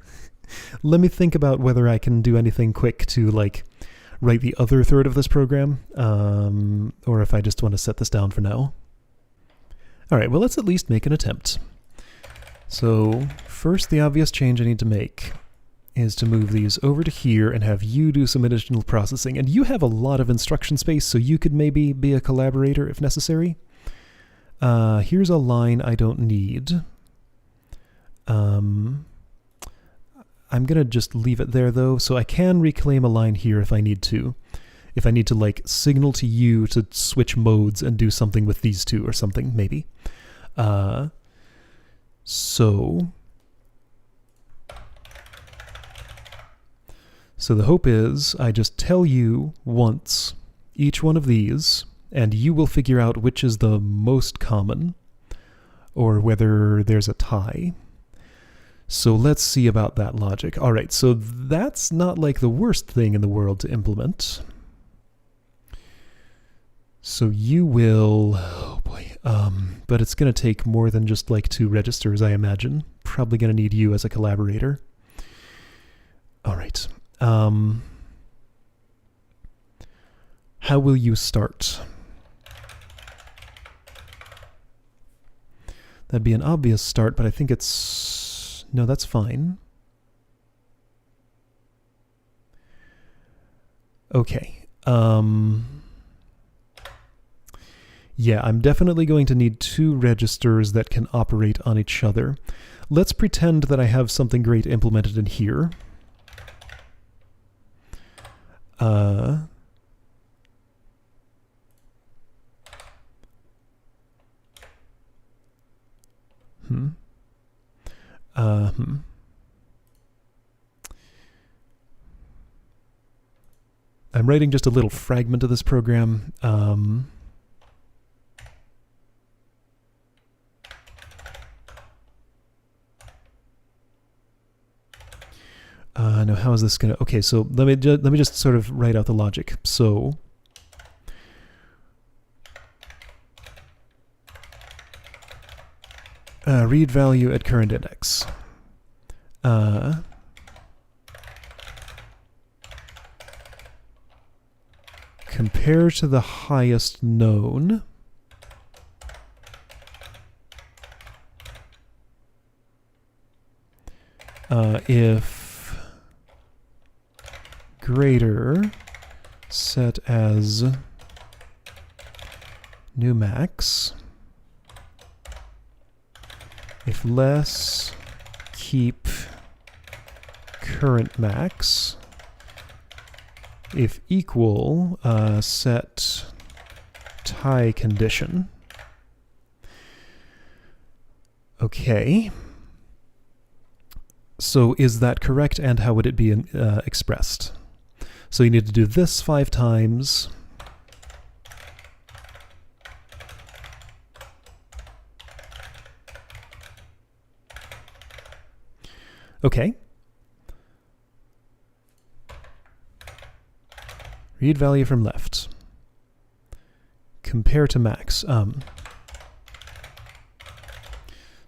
Let me think about whether I can do anything quick to, like, write the other third of this program, or if I just want to set this down for now. Alright, well, let's at least make an attempt. So, first, the obvious change I need to make is to move these over to here and have you do some additional processing. And you have a lot of instruction space, so you could maybe be a collaborator if necessary. Here's a line I don't need. I'm going to just leave it there, though, so I can reclaim a line here if I need to. If I need to, like, signal to you to switch modes and do something with these two or something, maybe. So the hope is I just tell you once each one of these, and you will figure out which is the most common, or whether there's a tie. So let's see about that logic. All right, so that's not like the worst thing in the world to implement. So you will, oh boy, but it's going to take more than just like 2 registers, I imagine. Probably going to need you as a collaborator. All right. How will you start? That'd be an obvious start, but I think it's... No, that's fine. Okay. Yeah, I'm definitely going to need 2 registers that can operate on each other. Let's pretend that I have something great implemented in here. I'm writing just a little fragment of this program. Now how is this gonna... Okay, so let me just sort of write out the logic. So read value at current index. Compare to the highest known. if greater, set as new max. If less, keep current max. If equal, set tie condition. Okay. So is that correct, and how would it be expressed? So you need to do this 5 times. Okay. Read value from left. Compare to max.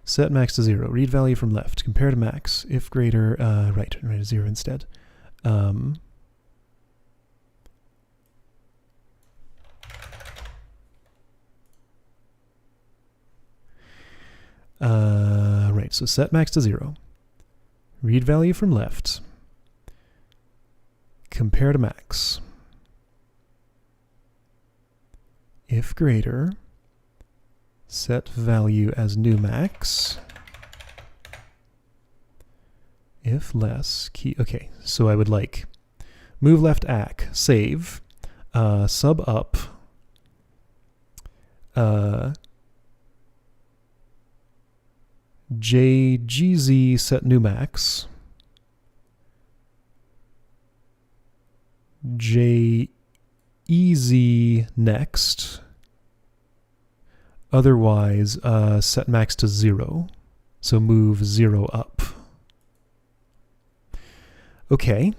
Set max to 0. Read value from left. Compare to max. If greater, right, 0 instead. Right, so set max to 0. Read value from left. Compare to max. If greater, set value as new max. If less, key. Okay, so I would like move left ACK, save, sub up, JGZ set new max, JEZ next, otherwise set max to 0, so move 0 up. Okay,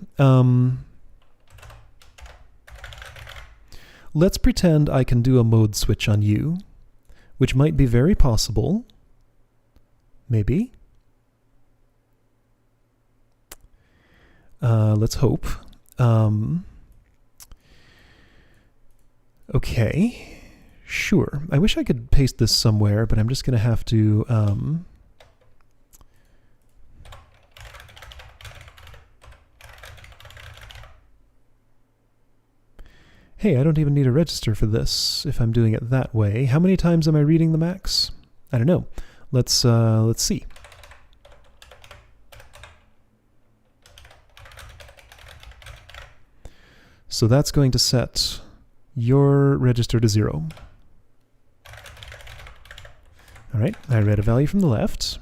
let's pretend I can do a mode switch on you, which might be very possible. Maybe. Let's hope. Okay, sure. I wish I could paste this somewhere, but I'm just going to have to... Hey, I don't even need a register for this if I'm doing it that way. How many times am I reading the max? I don't know. Let's see. So that's going to set your register to 0. All right, I read a value from the left.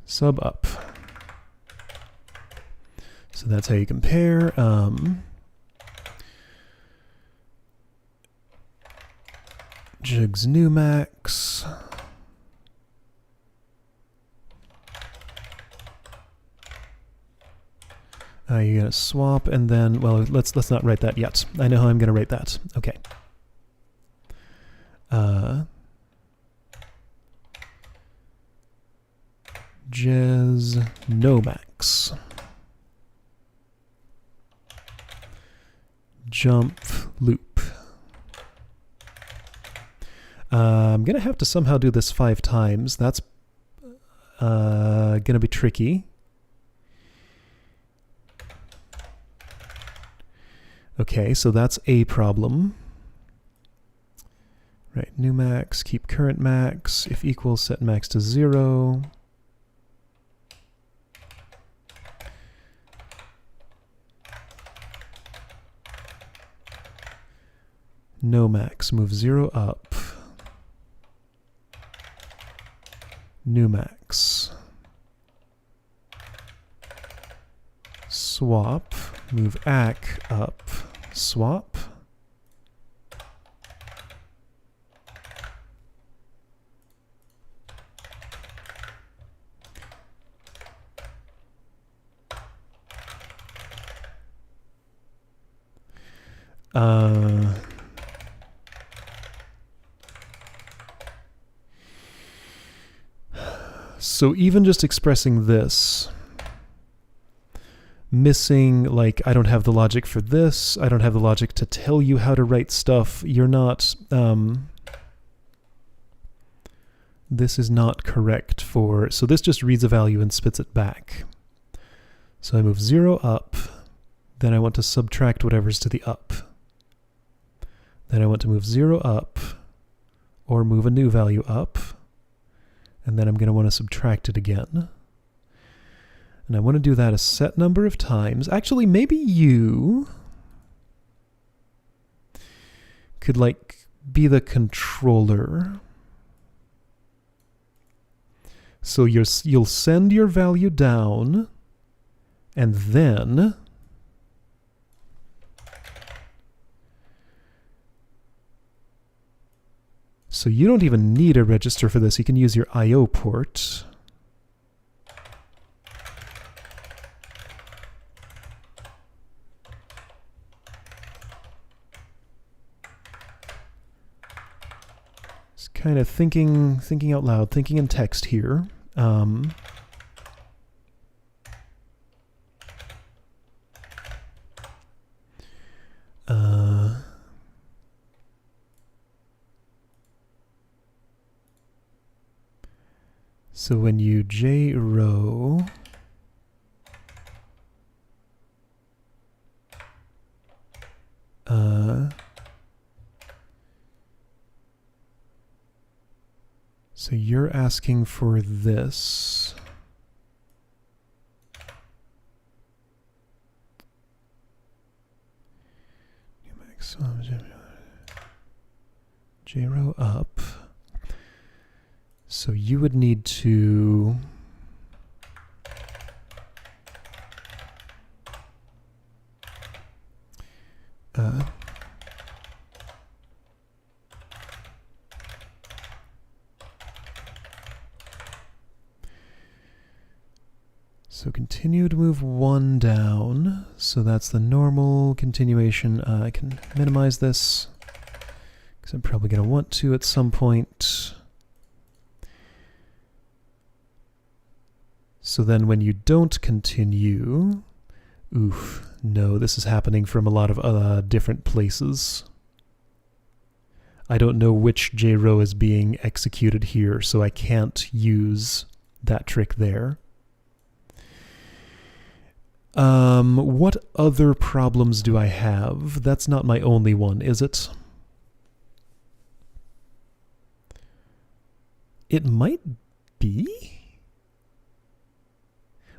Sub up. So that's how you compare. Jugs new max. You're gonna swap, and then, well, let's not write that yet. I know how I'm gonna write that. Okay. Jez no max. Jump loop. I'm gonna have to somehow do this 5 times. That's gonna be tricky. Okay, so that's a problem. Right, new max, keep current max. If equals, set max to 0. No max, move 0 up. New max. Swap, move ACK up. Swap. So even just expressing this, missing, like, I don't have the logic for this, I don't have the logic to tell you how to write stuff, you're not this is not correct for, so this just reads a value and spits it back. So I move 0 up, then I want to subtract whatever's to the up. Then I want to move 0 up, or move a new value up, and then I'm going to want to subtract it again. And I want to do that a set number of times. Actually, maybe you could like be the controller. So you'll send your value down, and then so you don't even need a register for this. You can use your I/O port. Just kind of thinking out loud, thinking in text here. So when you jrow so you're asking for this. Jrow up. So you would need to so continue to move 1 down. So that's the normal continuation. I can minimize this because I'm probably going to want to at some point. So then when you don't continue, oof, no, this is happening from a lot of different places. I don't know which jrow is being executed here, so I can't use that trick there. What other problems do I have? That's not my only one, is it? It might be.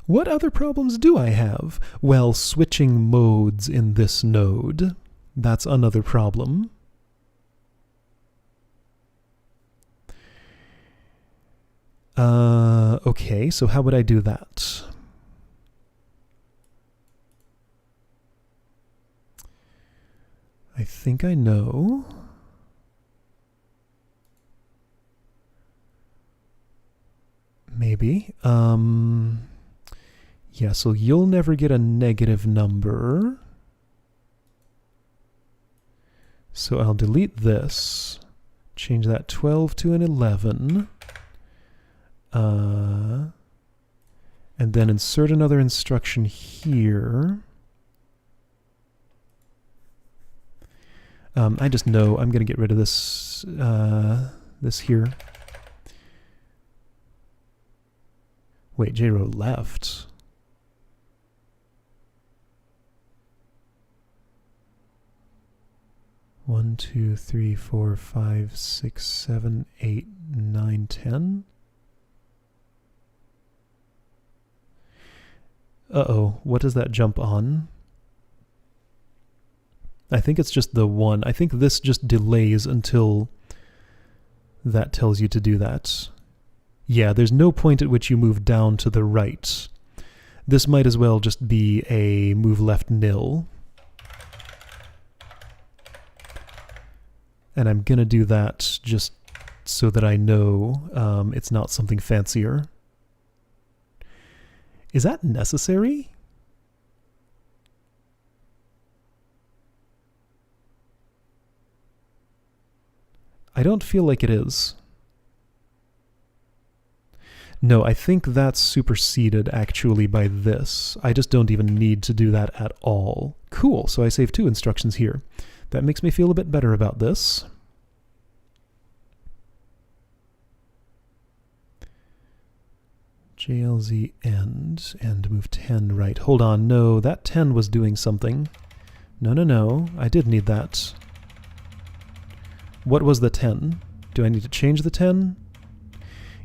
What other problems do I have? Well, switching modes in this node, that's another problem. Okay, so how would I do that? I think I know. Maybe. Yeah, so you'll never get a negative number. So I'll delete this, change that 12 to an 11, and then insert another instruction here. I just know I'm going to get rid of this, this here. Wait, jrow left. One, 2, 3, 4, 5, 6, 7, 8, 9, 10. Uh-oh, what does that jump on? I think it's just the 1. I think this just delays until that tells you to do that. Yeah, there's no point at which you move down to the right. This might as well just be a move left nil. And I'm going to do that just so that I know it's not something fancier. Is that necessary? I don't feel like it is. No, I think that's superseded actually by this. I just don't even need to do that at all. Cool, so I save 2 instructions here. That makes me feel a bit better about this. JLZ end and move 10 right. Hold on, no, that 10 was doing something. No, I did need that. What was the 10? Do I need to change the 10?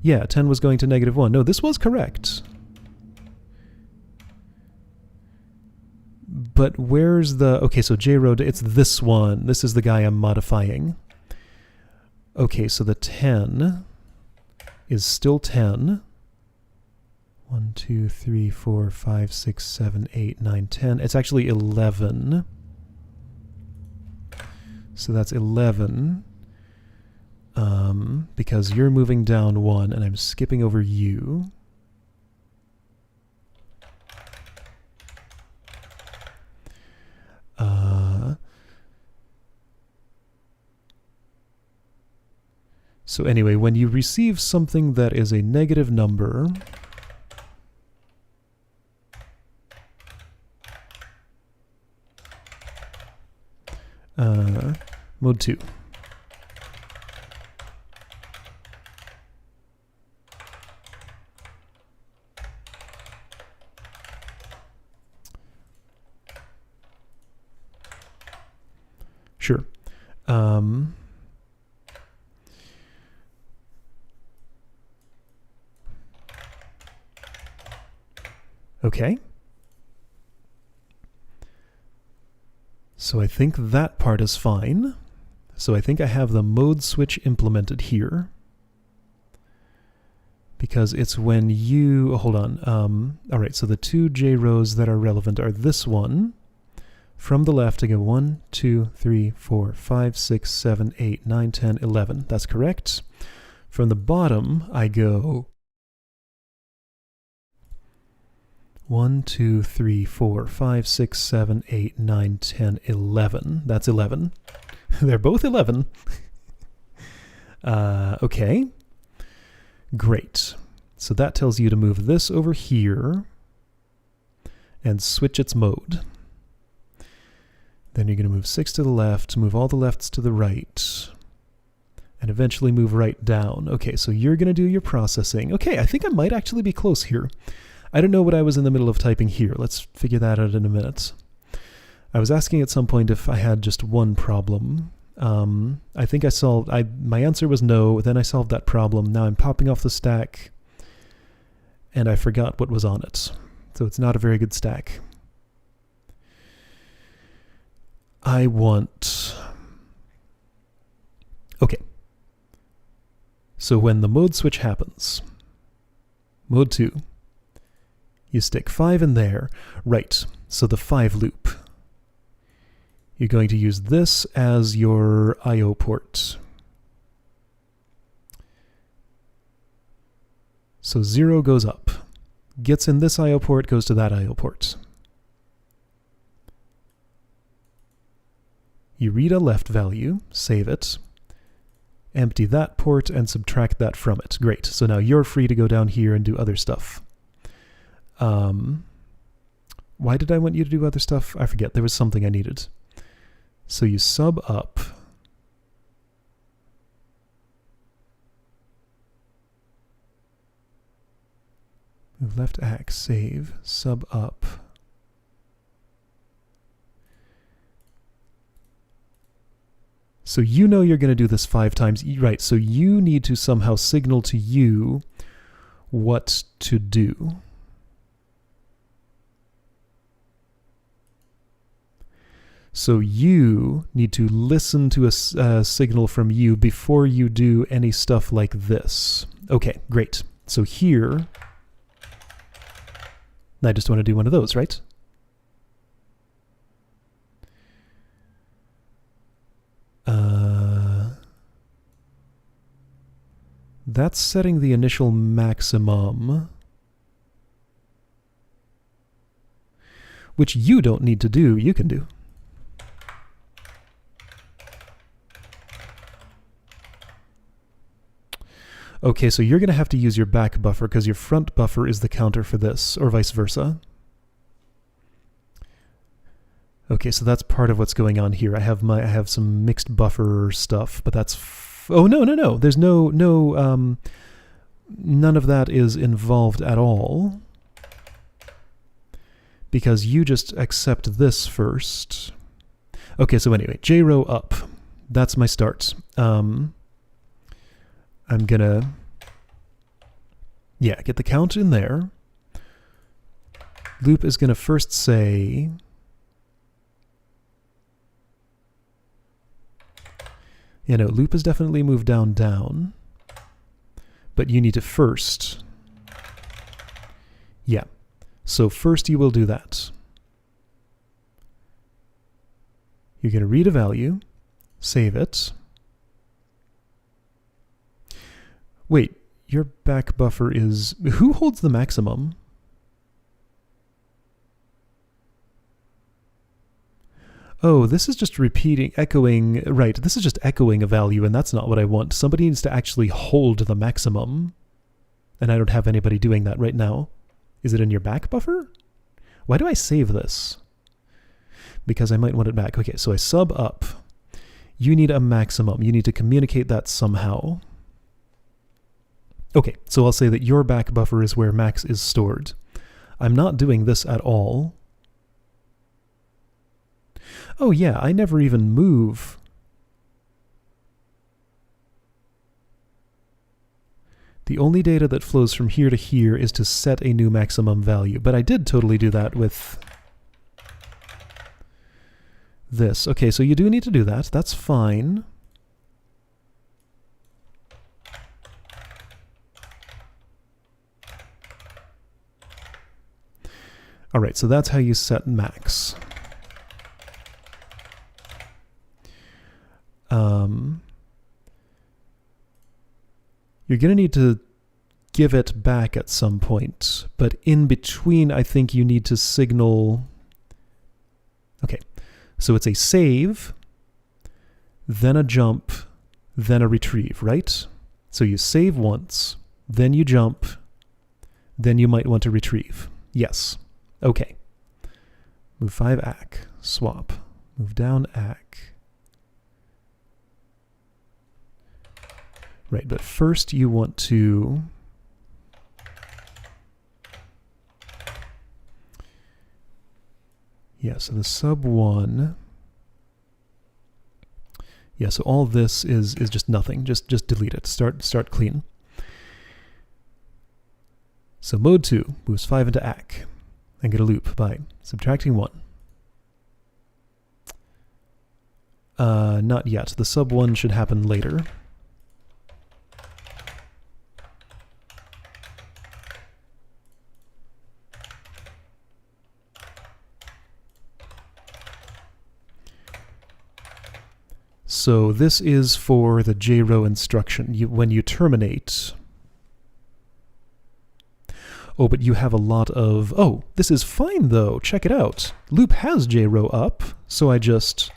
Yeah, 10 was going to -1. No, this was correct. But where's the... Okay, so JRoad, it's this one. This is the guy I'm modifying. Okay, so the 10 is still 10. 1, 2, 3, 4, 5, 6, 7, 8, 9, 10. It's actually 11. So that's 11. Because you're moving down 1 and I'm skipping over you. So anyway, when you receive something that is a negative number, mode 2. Sure. Okay. So I think that part is fine. So I think I have the mode switch implemented here. Because it's when you... hold on. Alright, so the two J rows that are relevant are this one. From the left, I go 1, 2, 3, 4, 5, 6, 7, 8, 9, 10, 11. That's correct. From the bottom, I go 1, 2, 3, 4, 5, 6, 7, 8, 9, 10, 11. That's 11. They're both 11. Okay. Great. So that tells you to move this over here and switch its mode. Then you're going to move 6 to the left, move all the lefts to the right, and eventually move right down. Okay, so you're going to do your processing. Okay, I think I might actually be close here. I don't know what I was in the middle of typing here. Let's figure that out in a minute. I was asking at some point if I had just one problem. I think I solved... my answer was no, then I solved that problem. Now I'm popping off the stack, and I forgot what was on it. So it's not a very good stack. I want... Okay. So when the mode switch happens, mode 2, you stick 5 in there. Right, so the 5 loop. You're going to use this as your I/O port. So 0 goes up. Gets in this I/O port, goes to that I/O port. You read a left value, save it, empty that port, and subtract that from it. Great. So now you're free to go down here and do other stuff. Why did I want you to do other stuff? I forget. There was something I needed. So you sub up. Move left ax, save, sub up. So you know you're going to do this 5 times. Right, so you need to somehow signal to you what to do. So you need to listen to a signal from you before you do any stuff like this. Okay, great. So here, I just want to do one of those, right? That's setting the initial maximum, which you don't need to do, you can do. Okay, so you're going to have to use your back buffer because your front buffer is the counter for this, or vice versa. Okay, so that's part of what's going on here. I have some mixed buffer stuff, but that's... oh, no. There's no none of that is involved at all, because you just accept this first. Okay, so anyway, j row up. That's my start. I'm gonna, yeah, get the count in there. Loop is gonna first say, you know, loop is definitely moved down, down, but you need to first, yeah. So first you will do that. You're going to read a value, save it. Wait, your back buffer is... Who holds the maximum? Oh, this is just repeating, echoing... Right, this is just echoing a value, and that's not what I want. Somebody needs to actually hold the maximum. And I don't have anybody doing that right now. Is it in your back buffer? Why do I save this? Because I might want it back. Okay, so I sub up. You need a maximum. You need to communicate that somehow. Okay, so I'll say that your back buffer is where max is stored. I'm not doing this at all. Oh yeah, I never even move. The only data that flows from here to here is to set a new maximum value, but I did totally do that with this. Okay, so you do need to do that. That's fine. All right, so that's how you set max. You're going to need to give it back at some point, but in between, I think you need to signal... Okay, so it's a save, then a jump, then a retrieve, right? So you save once, then you jump, then you might want to retrieve. Yes. Okay. Move 5 ACK, swap. Move down ACK. Right, but first you want to... Yeah, so the sub 1... Yeah, so all this is just nothing. Just delete it. Start clean. So mode 2 moves 5 into ACK. And get a loop by subtracting 1. Not yet. The sub 1 should happen later. So this is for the JRow instruction. When you terminate... Oh, but you have a lot of... Oh, this is fine though. Check it out. Loop has JRow up, so I just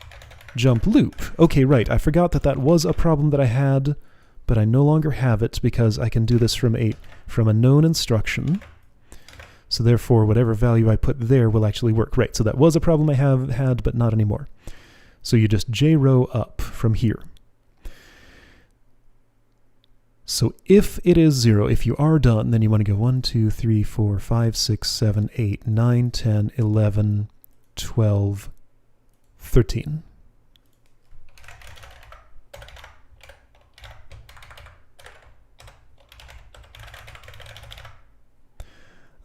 jump loop. Okay, right. I forgot that that was a problem that I had, but I no longer have it because I can do this from a known instruction. So therefore, whatever value I put there will actually work. Right, so that was a problem I had, but not anymore. So you just JRow up from here. So if it is 0, if you are done, then you want to go 1, 2, 3, 4, 5, 6, 7, 8, 9, 10, 11, 12, 13.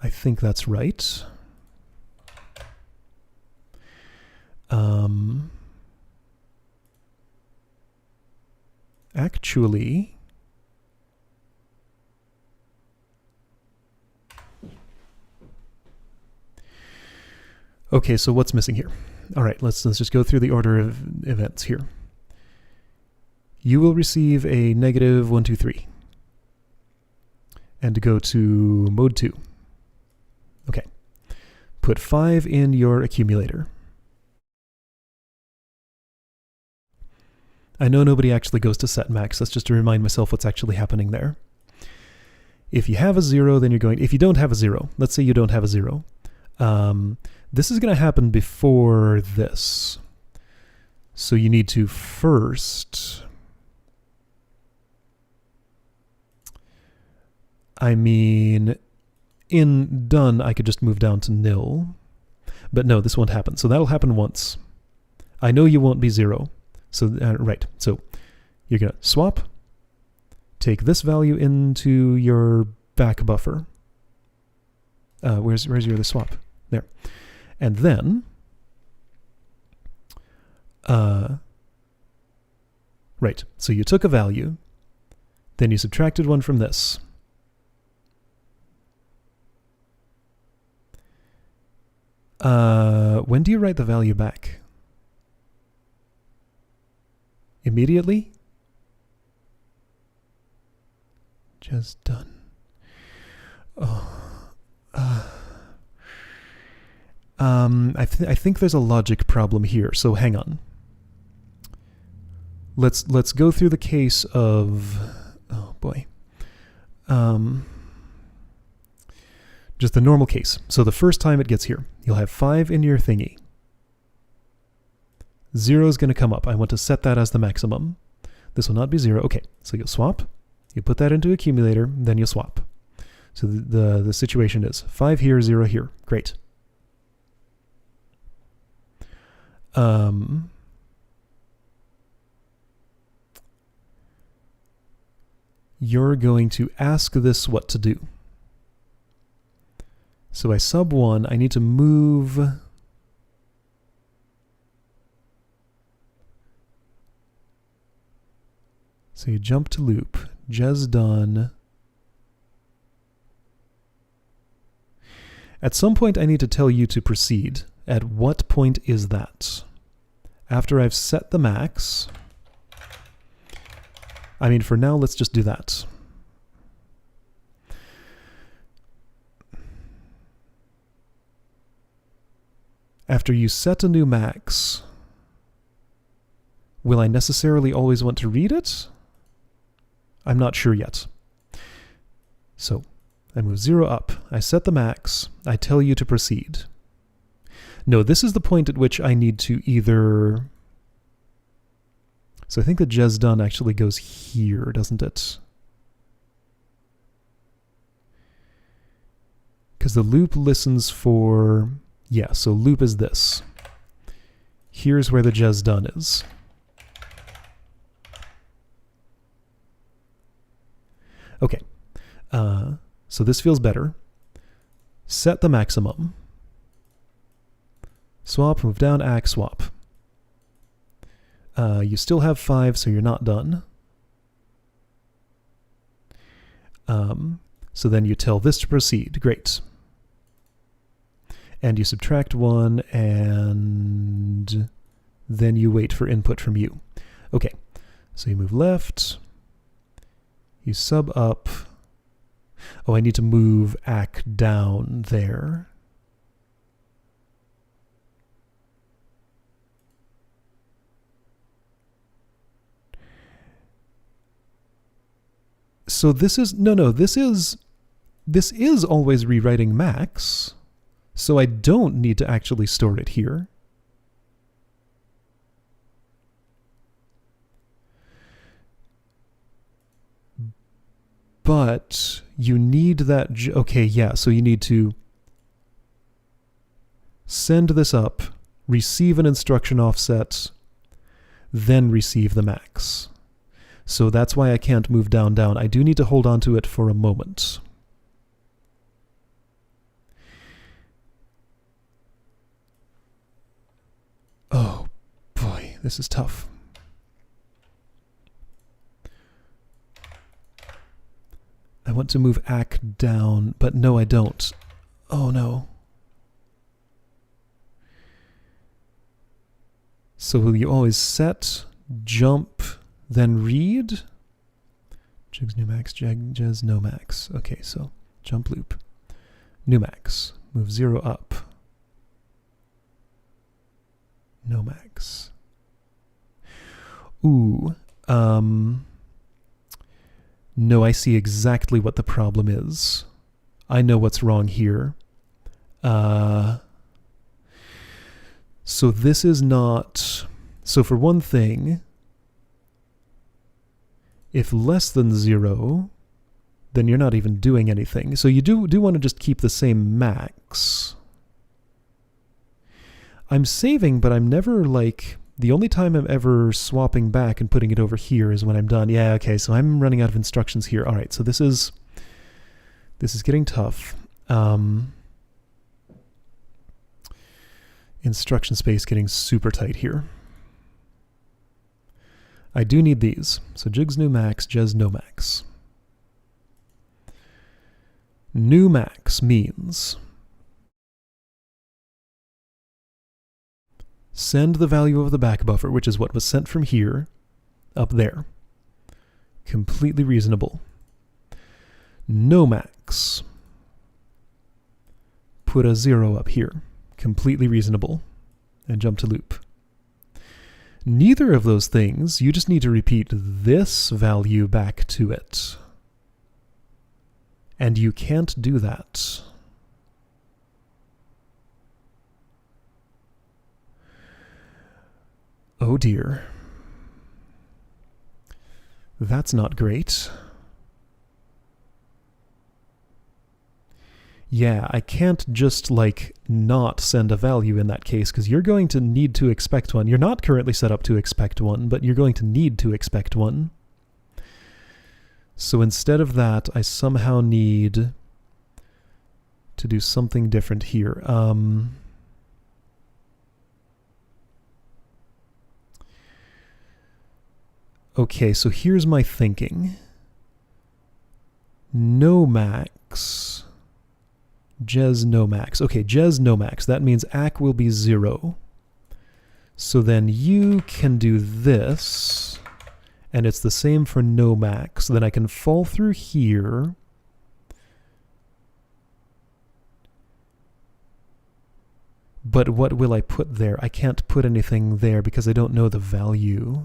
I think that's right. Actually... Okay, so what's missing here? All right, let's just go through the order of events here. You will receive a negative 1, 2, 3. And go to mode 2. Okay. Put 5 in your accumulator. I know nobody actually goes to set max. That's just to remind myself what's actually happening there. If you have a 0, then you're going... If you don't have a 0, let's say you don't have a 0. This is going to happen before this. So you need to first... I mean, in done, I could just move down to nil. But no, this won't happen. So that'll happen once. I know you won't be 0. So, right. So you're going to swap. Take this value into your back buffer. Where's your other swap? There. And then, right. So you took a value. Then you subtracted one from this. When do you write the value back? Immediately? Just done. Oh. I think there's a logic problem here, so hang on. Let's go through the case of, oh boy. Just the normal case. So the first time it gets here, you'll have 5 in your thingy. 0 is going to come up. I want to set that as the maximum. This will not be 0. Okay, so you'll swap. You put that into accumulator, then you'll swap. So the situation is 5 here, 0 here. Great. You're going to ask this what to do. So I sub 1, I need to move so you jump to loop, just done. At some point I need to tell you to proceed. At what point is that? After I've set the max. I mean, for now, let's just do that. After you set a new max, will I necessarily always want to read it? I'm not sure yet. So I move 0 up. I set the max. I tell you to proceed. No, this is the point at which I need to either... So I think the just done actually goes here, doesn't it? Because the loop listens for... Yeah, so loop is this. Here's where the just done is. Okay, so this feels better. Set the maximum. Swap, move down, act, swap. You still have 5, so you're not done. So then you tell this to proceed. Great. And you subtract 1, and then you wait for input from you. Okay, so you move left. You sub up. Oh, I need to move AC down there. So this is, this is always rewriting max, so I don't need to actually store it here. But you need that, okay, yeah, so you need to send this up, receive an instruction offset, then receive the max. So that's why I can't move down. I do need to hold on to it for a moment. Oh boy, this is tough. I want to move AC down, but no, I don't. Oh no. So will you always set, jump, then read? Jigs new max, jazz no max. Okay, so jump loop. New max. Move 0 up. No max. Ooh. No, I see exactly what the problem is. I know what's wrong here. So this is not... So for one thing, if less than 0, then you're not even doing anything. So you do want to just keep the same max. I'm saving, but I'm never like, the only time I'm ever swapping back and putting it over here is when I'm done. Yeah, okay, so I'm running out of instructions here. All right, so this is getting tough. Instruction space getting super tight here. I do need these. So jigs new max, jez no max. New max means send the value of the back buffer, which is what was sent from here, up there. Completely reasonable. No max. Put a 0 up here. Completely reasonable. And jump to loop. Neither of those things, you just need to repeat this value back to it. And you can't do that. Oh dear. That's not great. Yeah, I can't just, like, not send a value in that case, because you're going to need to expect one. You're not currently set up to expect one, but you're going to need to expect one. So instead of that, I somehow need to do something different here. Okay, so here's my thinking. No max. Jez no max. Okay, jez no max. That means ac will be 0. So then you can do this, and it's the same for no max. Then I can fall through here. But what will I put there? I can't put anything there because I don't know the value.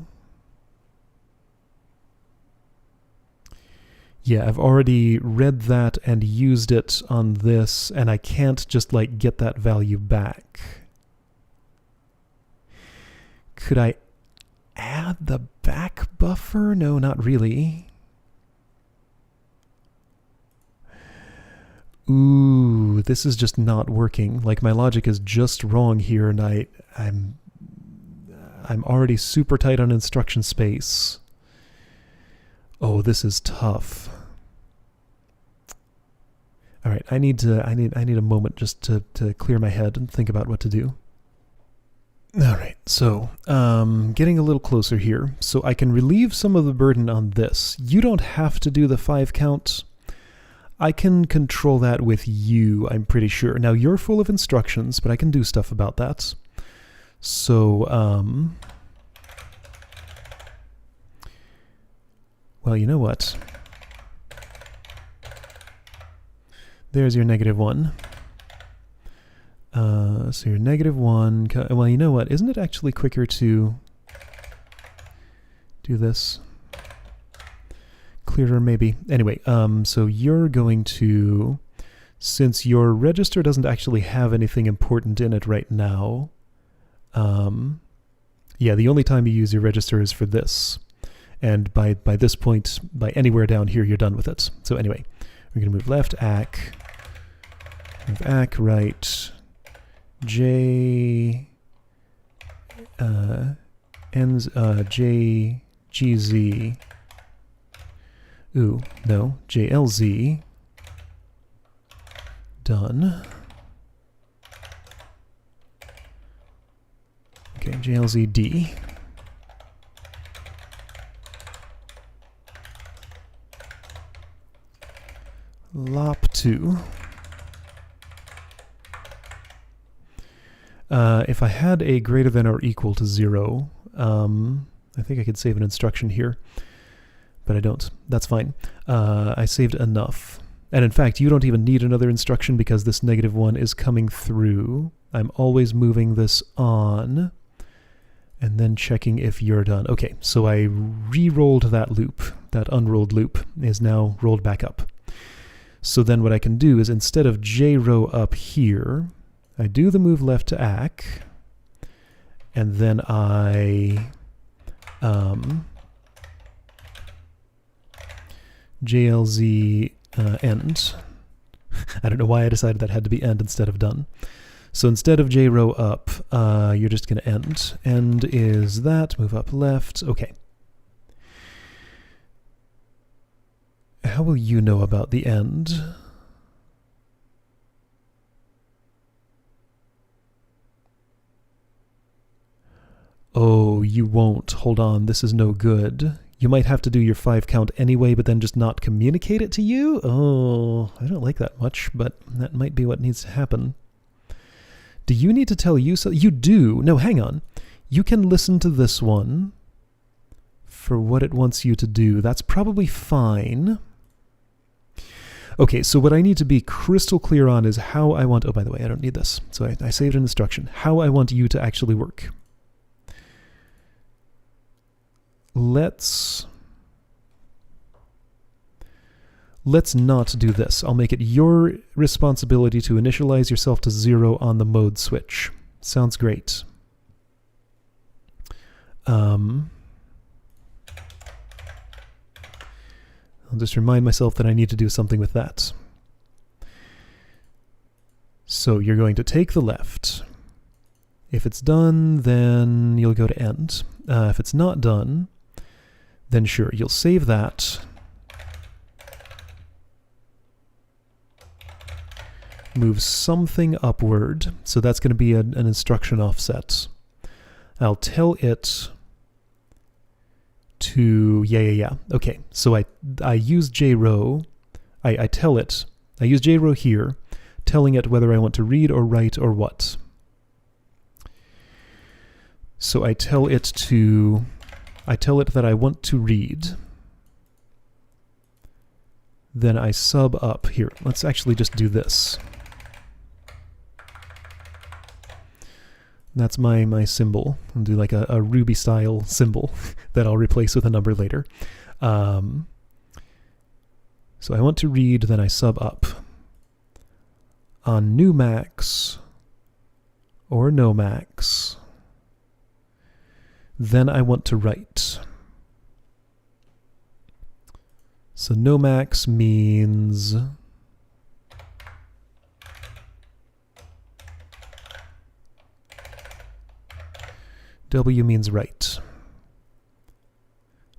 Yeah, I've already read that and used it on this, and I can't just, like, get that value back. Could I add the back buffer? No, not really. Ooh, this is just not working. Like, my logic is just wrong here, and I'm already super tight on instruction space. Oh, this is tough. All right, I need a moment just to clear my head and think about what to do. All right, so getting a little closer here. So I can relieve some of the burden on this. You don't have to do the 5 count. I can control that with you, I'm pretty sure. Now, you're full of instructions, but I can do stuff about that. So, well, you know what? There's your -1. So your -1, well, you know what? Isn't it actually quicker to do this? Clearer, maybe. Anyway, so you're going to, since your register doesn't actually have anything important in it right now, yeah, the only time you use your register is for this. And by this point, by anywhere down here, you're done with it. So anyway, we're going to move left, ac, move ac, right, j, ends, j, gz, ooh, no, jlz, done. Okay, jlz, d. lop2. If I had a greater than or equal to 0, I think I could save an instruction here, but I don't. That's fine. I saved enough. And in fact, you don't even need another instruction because this -1 is coming through. I'm always moving this on and then checking if you're done. Okay, so I re-rolled that loop. That unrolled loop is now rolled back up. So then what I can do is instead of j-row up here, I do the move left to ac, and then I JLZ end. I don't know why I decided that had to be end instead of done. So instead of jrow up, you're just going to end. End is that, move up left. Okay. How will you know about the end? Oh, you won't. Hold on, this is no good. You might have to do your 5 count anyway, but then just not communicate it to you? Oh, I don't like that much, but that might be what needs to happen. Do you need to tell you so? You do. No, hang on. You can listen to this one for what it wants you to do. That's probably fine. Okay, so what I need to be crystal clear on is how I want... Oh, by the way, I don't need this. So I saved an instruction. How I want you to actually work. Let's not do this. I'll make it your responsibility to initialize yourself to 0 on the mode switch. Sounds great. I'll just remind myself that I need to do something with that. So you're going to take the left. If it's done, then you'll go to end. If it's not done, then sure, you'll save that. Move something upward. So that's going to be an instruction offset. I'll tell it to... Yeah. Okay, so I use jrow. I tell it. I use jrow here, telling it whether I want to read or write or what. So I tell it that I want to read. Then I sub up here. Let's actually just do this. That's my symbol. I'll do like a Ruby style symbol that I'll replace with a number later. So I want to read, then I sub up. On new max or no max, then I want to write. So no max means W means write.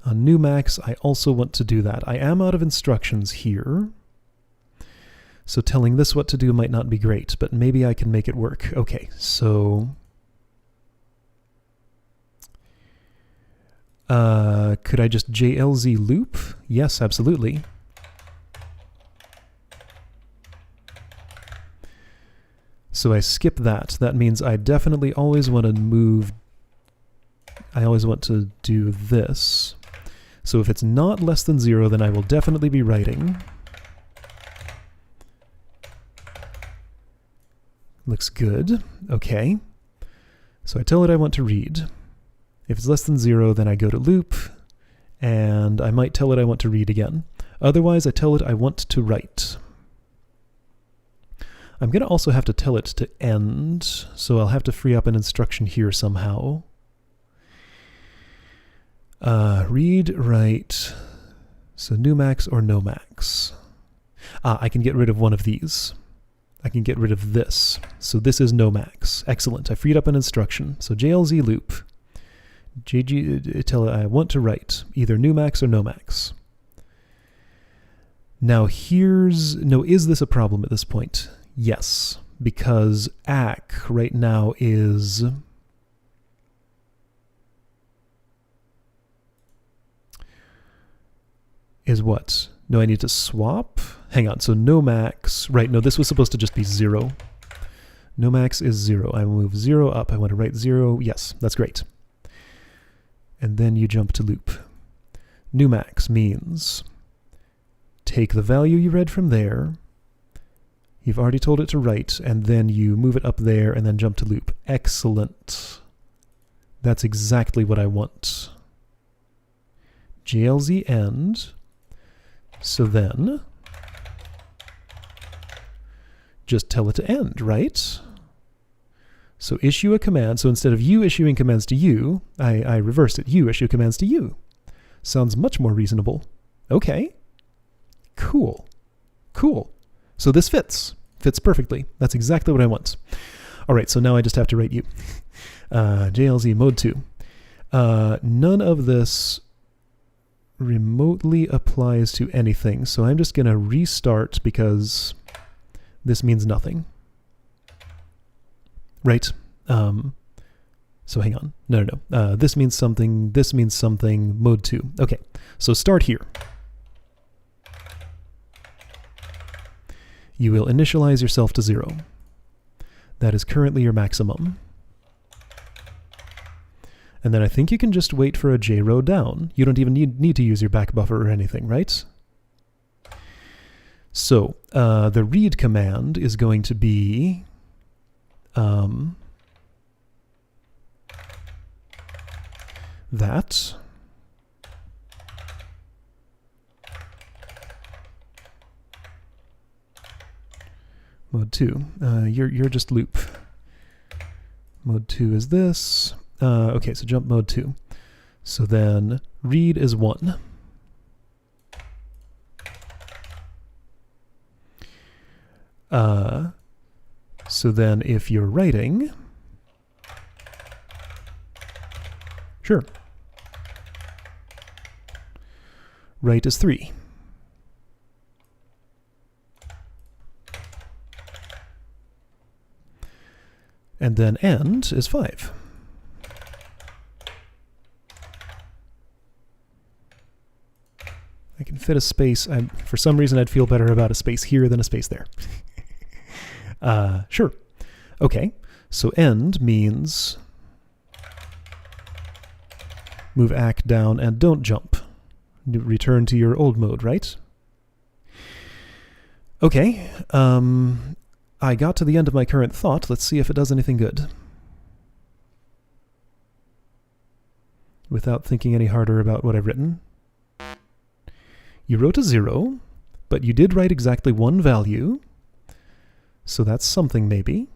On new max, I also want to do that. I am out of instructions here, so telling this what to do might not be great, but maybe I can make it work. Okay, so could I just JLZ loop? Yes, absolutely. So I skip that. That means I definitely always want to move. I always want to do this. So if it's not less than 0, then I will definitely be writing. Looks good. Okay. So I tell it I want to read. If it's less than 0, then I go to loop, and I might tell it I want to read again. Otherwise, I tell it I want to write. I'm going to also have to tell it to end, so I'll have to free up an instruction here somehow. Read, write, so new max or no max. I can get rid of one of these. I can get rid of this. So this is no max. Excellent. I freed up an instruction. So JLZ loop. Tell it I want to write either new max or no max. Now is this a problem at this point? Yes, because ACK right now is what? No, I need to swap? Hang on, so no max, right, no, this was supposed to just be 0. No max is 0. I move 0 up, I want to write 0, yes, that's great. And then you jump to loop. New max means take the value you read from there, you've already told it to write, and then you move it up there and then jump to loop. Excellent. That's exactly what I want. JLZ end. So then just tell it to end, right? So issue a command. So instead of you issuing commands to you, I reversed it. You issue commands to you. Sounds much more reasonable. Okay. Cool. Cool. So this fits perfectly. That's exactly what I want. All right, so now I just have to write you. JLZ mode 2. None of this remotely applies to anything, so I'm just going to restart because this means nothing. Right? So hang on. No. This means something, mode 2. Okay, so start here. You will initialize yourself to 0. That is currently your maximum. And then I think you can just wait for a J-row down. You don't even need to use your back buffer or anything, right? So the read command is going to be that. Mode 2. You're just loop. Mode 2 is this. Okay, so jump mode 2. So then read is 1. So then if you're writing, sure. Write is 3. And then end is 5. I can fit a space. For some reason, I'd feel better about a space here than a space there. Sure. Okay, so end means move ACK down and don't jump. Return to your old mode, right? Okay, I got to the end of my current thought. Let's see if it does anything good. Without thinking any harder about what I've written. You wrote a 0, but you did write exactly 1 value. So that's something maybe.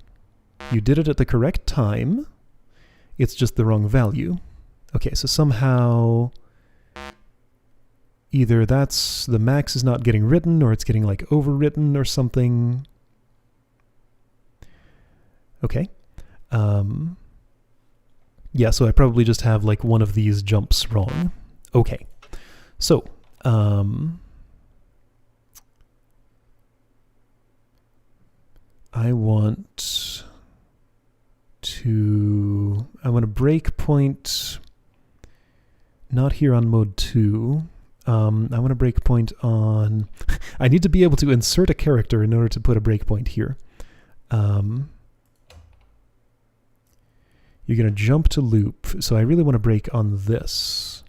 You did it at the correct time. It's just the wrong value. Okay, so somehow either that's the max is not getting written or it's getting like overwritten or something. Okay. Yeah, so I probably just have like one of these jumps wrong. Okay. So, I want a break point not here on mode 2. I want a breakpoint on I need to be able to insert a character in order to put a breakpoint here. You're going to jump to loop, so I really want to break on this.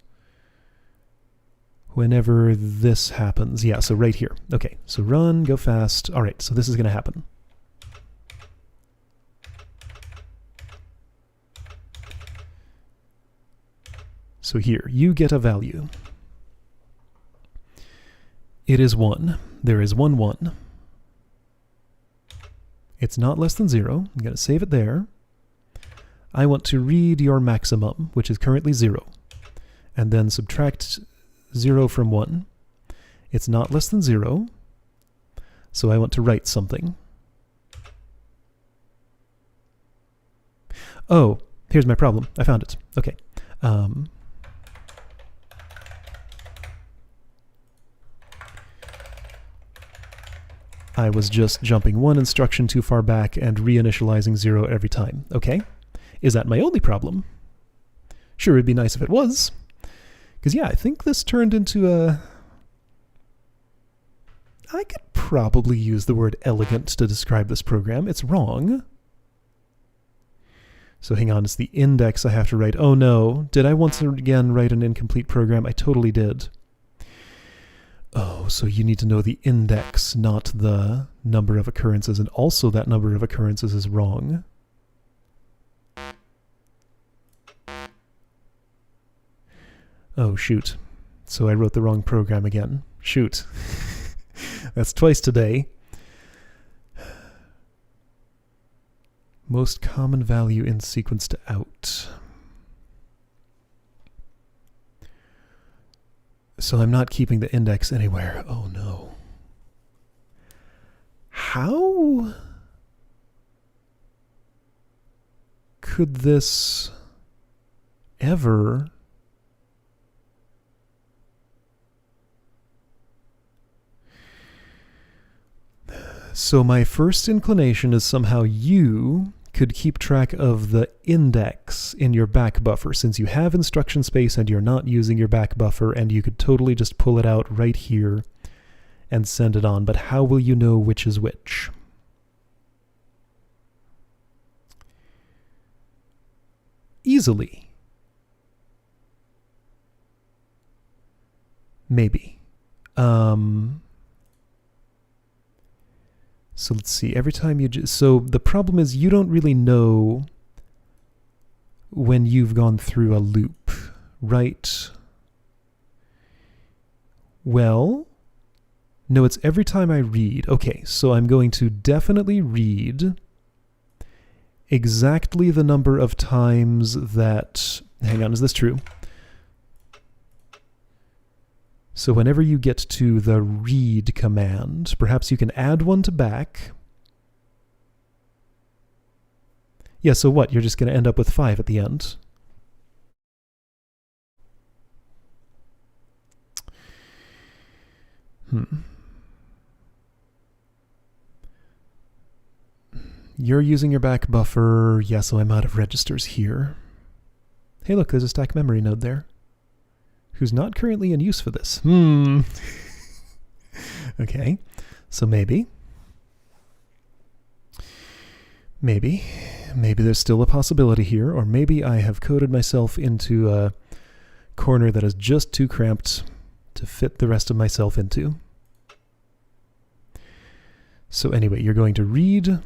Whenever this happens. Yeah, so right here. Okay, so run, go fast. All right, so this is going to happen. So here, you get a value. It is 1. There is 1, 1. It's not less than 0. I'm going to save it there. I want to read your maximum, which is currently 0, and then subtract 0 from 1. It's not less than 0, so I want to write something. Oh, here's my problem. I found it. Okay. I was just jumping 1 instruction too far back and reinitializing 0 every time. Okay. Is that my only problem? Sure, it'd be nice if it was. Because, yeah, I think this turned into a... I could probably use the word elegant to describe this program. It's wrong. So hang on, it's the index I have to write. Oh no, did I once again write an incomplete program? I totally did. Oh, so you need to know the index, not the number of occurrences, and also that number of occurrences is wrong. Oh, shoot. So I wrote the wrong program again. Shoot. That's twice today. Most common value in sequence to out. So I'm not keeping the index anywhere. Oh no. how could this ever So my first inclination is somehow you could keep track of the index in your back buffer, since you have instruction space and you're not using your back buffer, and you could totally just pull it out right here and send it on. But how will you know which is which? Easily. Maybe. So let's see, every time you so the problem is you don't really know when you've gone through a loop, right? Well, no, it's every time I read. Okay, so I'm going to definitely read exactly the number of times that, hang on, is this true? So whenever you get to the read command, perhaps you can add one to back. Yeah, so what? You're just going to end up with 5 at the end. You're using your back buffer. Yeah, so I'm out of registers here. Hey, look, there's a stack memory node there, who's not currently in use for this. Okay, so maybe there's still a possibility here, or maybe I have coded myself into a corner that is just too cramped to fit the rest of myself into. So anyway, you're going to read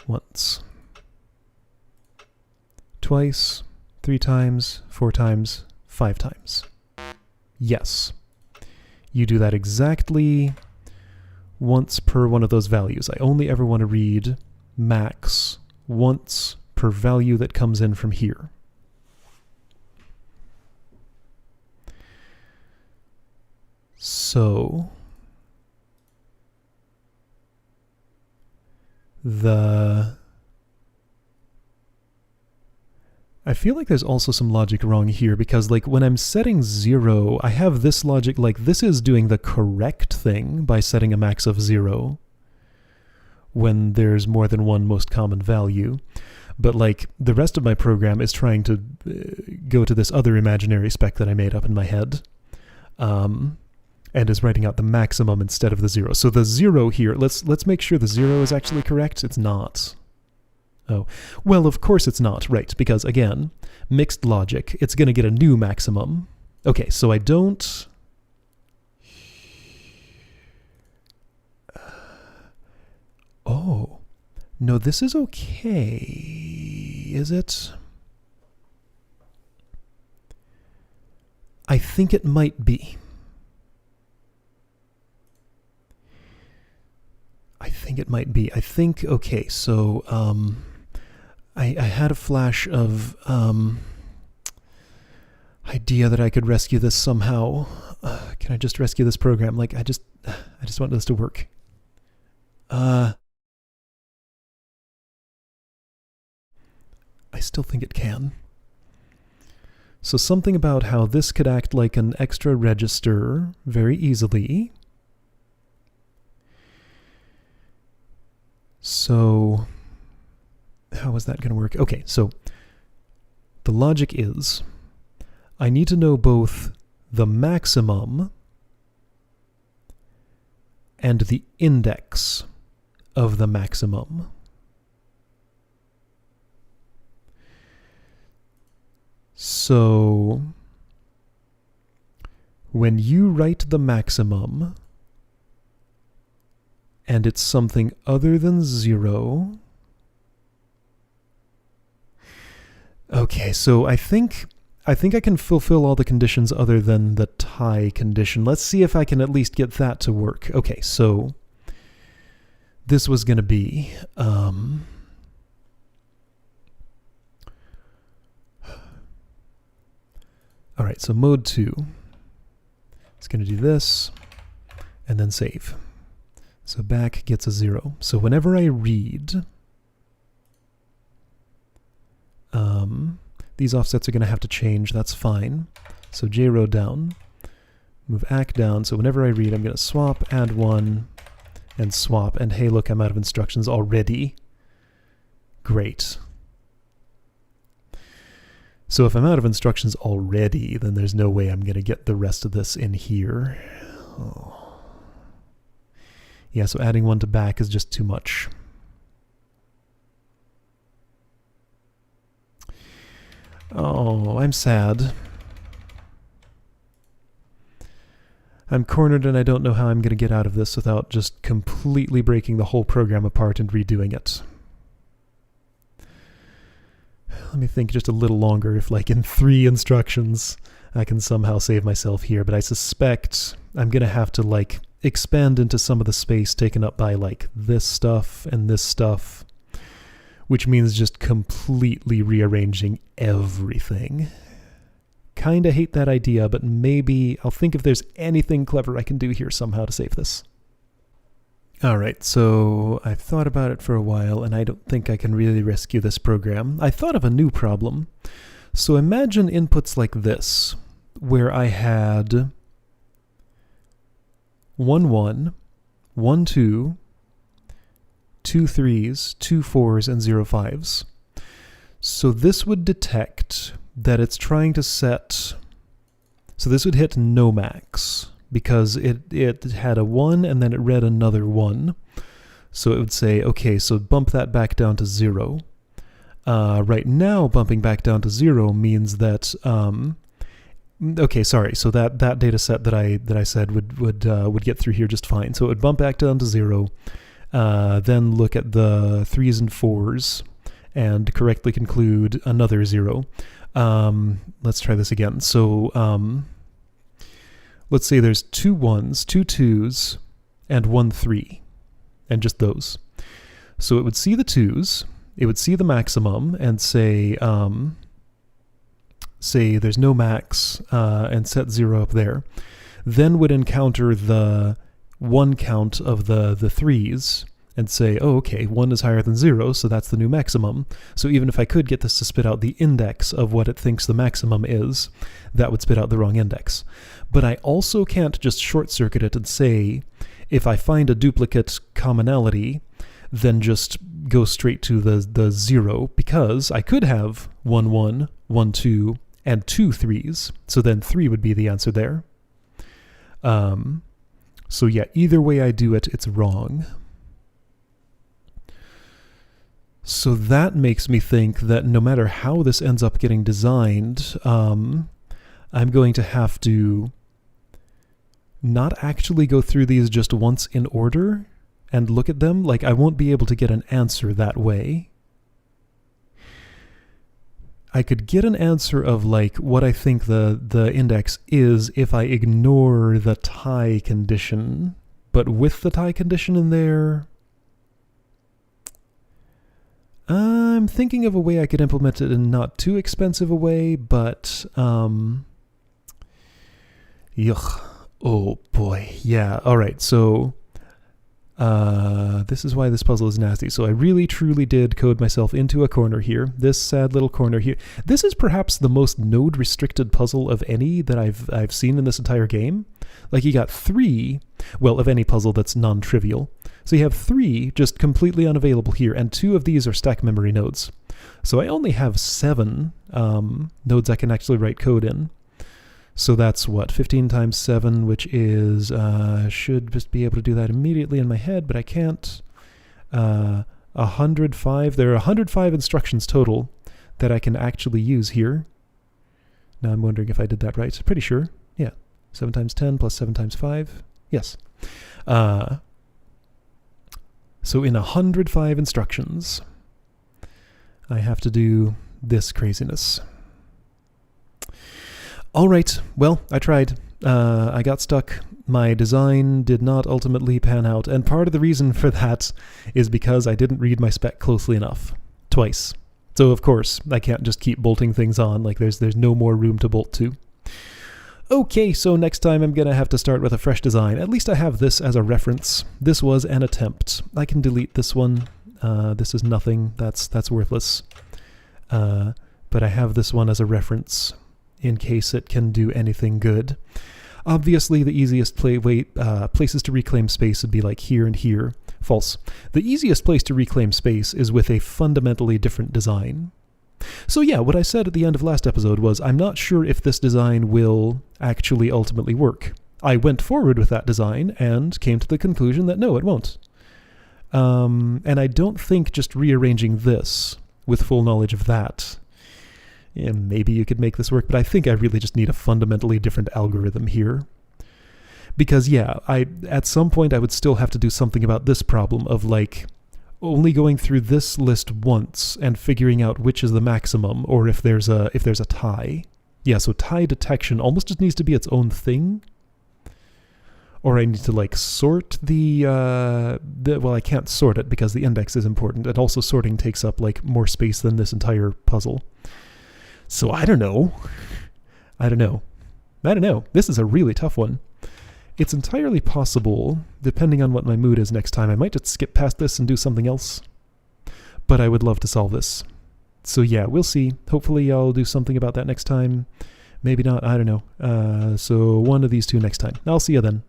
once, twice, 3 times, 4 times, 5 times. Yes. You do that exactly once per one of those values. I only ever want to read max once per value that comes in from here. So I feel like there's also some logic wrong here, because like when I'm setting 0, I have this logic, like this is doing the correct thing by setting a max of 0 when there's more than one most common value. But like the rest of my program is trying to go to this other imaginary spec that I made up in my head, and is writing out the maximum instead of the 0. So the 0 here, let's make sure the 0 is actually correct. It's not. Oh, well, of course it's not, right, because, again, mixed logic, it's going to get a new maximum. Okay, so I don't... Oh, no, this is okay, is it? I think it might be. I think, okay, so, I had a flash of idea that I could rescue this somehow. Can I just rescue this program? Like, I just want this to work. I still think it can. So something about how this could act like an extra register very easily. So how is that going to work? Okay, so the logic is I need to know both the maximum and the index of the maximum. So when you write the maximum and it's something other than 0, okay, so I think I can fulfill all the conditions other than the tie condition. Let's see if I can at least get that to work. Okay, so this was going to be all right, so mode 2 is going to do this, and then save. So back gets a 0. So whenever I read, these offsets are going to have to change. That's fine. So JRO down, move ACK down. So whenever I read, I'm going to swap, add 1, and swap. And hey, look, I'm out of instructions already. Great. So if I'm out of instructions already, then there's no way I'm going to get the rest of this in here. Oh. Yeah, so adding 1 to back is just too much. Oh, I'm sad. I'm cornered and I don't know how I'm going to get out of this without just completely breaking the whole program apart and redoing it. Let me think just a little longer if, like, in 3 instructions I can somehow save myself here, but I suspect I'm going to have to, like, expand into some of the space taken up by, like, this stuff and this stuff, which means just completely rearranging everything. Kinda hate that idea, but maybe I'll think if there's anything clever I can do here somehow to save this. Alright, so I've thought about it for a while, and I don't think I can really rescue this program. I thought of a new problem. So imagine inputs like this, where I had 1 1, 1 2, 2 3s, 2 4s, and 0 5s. So this would detect that it's trying to set... So this would hit no max, because it had a 1 and then it read another 1. So it would say, okay, so bump that back down to 0. Right now, bumping back down to 0 means that... okay, sorry. So that data set that I said would get through here just fine. So it would bump back down to 0, then look at the 3s and 4s, and correctly conclude another 0. Let's try this again. So let's say there's 2 1s, 2 2s, and 1 3, and just those. So it would see the 2s, it would see the maximum, and say there's no max, and set 0 up there. Then would encounter the 1 count of the 3s, and say, oh, okay, 1 is higher than 0, so that's the new maximum. So even if I could get this to spit out the index of what it thinks the maximum is, that would spit out the wrong index. But I also can't just short-circuit it and say, if I find a duplicate commonality, then just go straight to the 0, because I could have 1 1, 1 2, and 2 3s, so then 3 would be the answer there. So yeah, either way I do it, it's wrong. So that makes me think that no matter how this ends up getting designed, I'm going to have to not actually go through these just once in order and look at them. Like, I won't be able to get an answer that way. I could get an answer of, like, what I think the index is if I ignore the tie condition, but with the tie condition in there... I'm thinking of a way I could implement it in not too expensive a way, but, yuck. Oh boy. Yeah, alright, so, this is why this puzzle is nasty. So I really truly did code myself into a corner here. This sad little corner here. This is perhaps the most node-restricted puzzle of any that I've seen in this entire game. Like, you got 3, well, of any puzzle that's non-trivial. So you have 3 just completely unavailable here, and 2 of these are stack memory nodes. So I only have 7 nodes I can actually write code in. So that's what, 15 times 7, which is, should just be able to do that immediately in my head, but I can't. 105, there are 105 instructions total that I can actually use here. Now I'm wondering if I did that right. Pretty sure, yeah. 7 times 10 plus 7 times 5, yes. So in 105 instructions, I have to do this craziness. All right, well, I tried. I got stuck. My design did not ultimately pan out, and part of the reason for that is because I didn't read my spec closely enough. Twice. So of course, I can't just keep bolting things on, like there's no more room to bolt to. Okay, so next time I'm going to have to start with a fresh design. At least I have this as a reference. This was an attempt. I can delete this one. This is nothing. That's worthless. But I have this one as a reference in case it can do anything good. Obviously, the easiest places to reclaim space would be like here and here. False. The easiest place to reclaim space is with a fundamentally different design. So yeah, what I said at the end of last episode was I'm not sure if this design will actually ultimately work. I went forward with that design and came to the conclusion that no, it won't. And I don't think just rearranging this with full knowledge of that, maybe you could make this work, but I think I really just need a fundamentally different algorithm here. Because yeah, at some point I would still have to do something about this problem of like only going through this list once and figuring out which is the maximum, or if there's a tie. Yeah, so tie detection almost just needs to be its own thing. Or I need to like sort well, I can't sort it because the index is important, and also sorting takes up like more space than this entire puzzle. So I don't know. This is a really tough one. It's entirely possible, depending on what my mood is next time, I might just skip past this and do something else. But I would love to solve this. So yeah, we'll see. Hopefully I'll do something about that next time. Maybe not, I don't know. So one of these two next time. I'll see you then.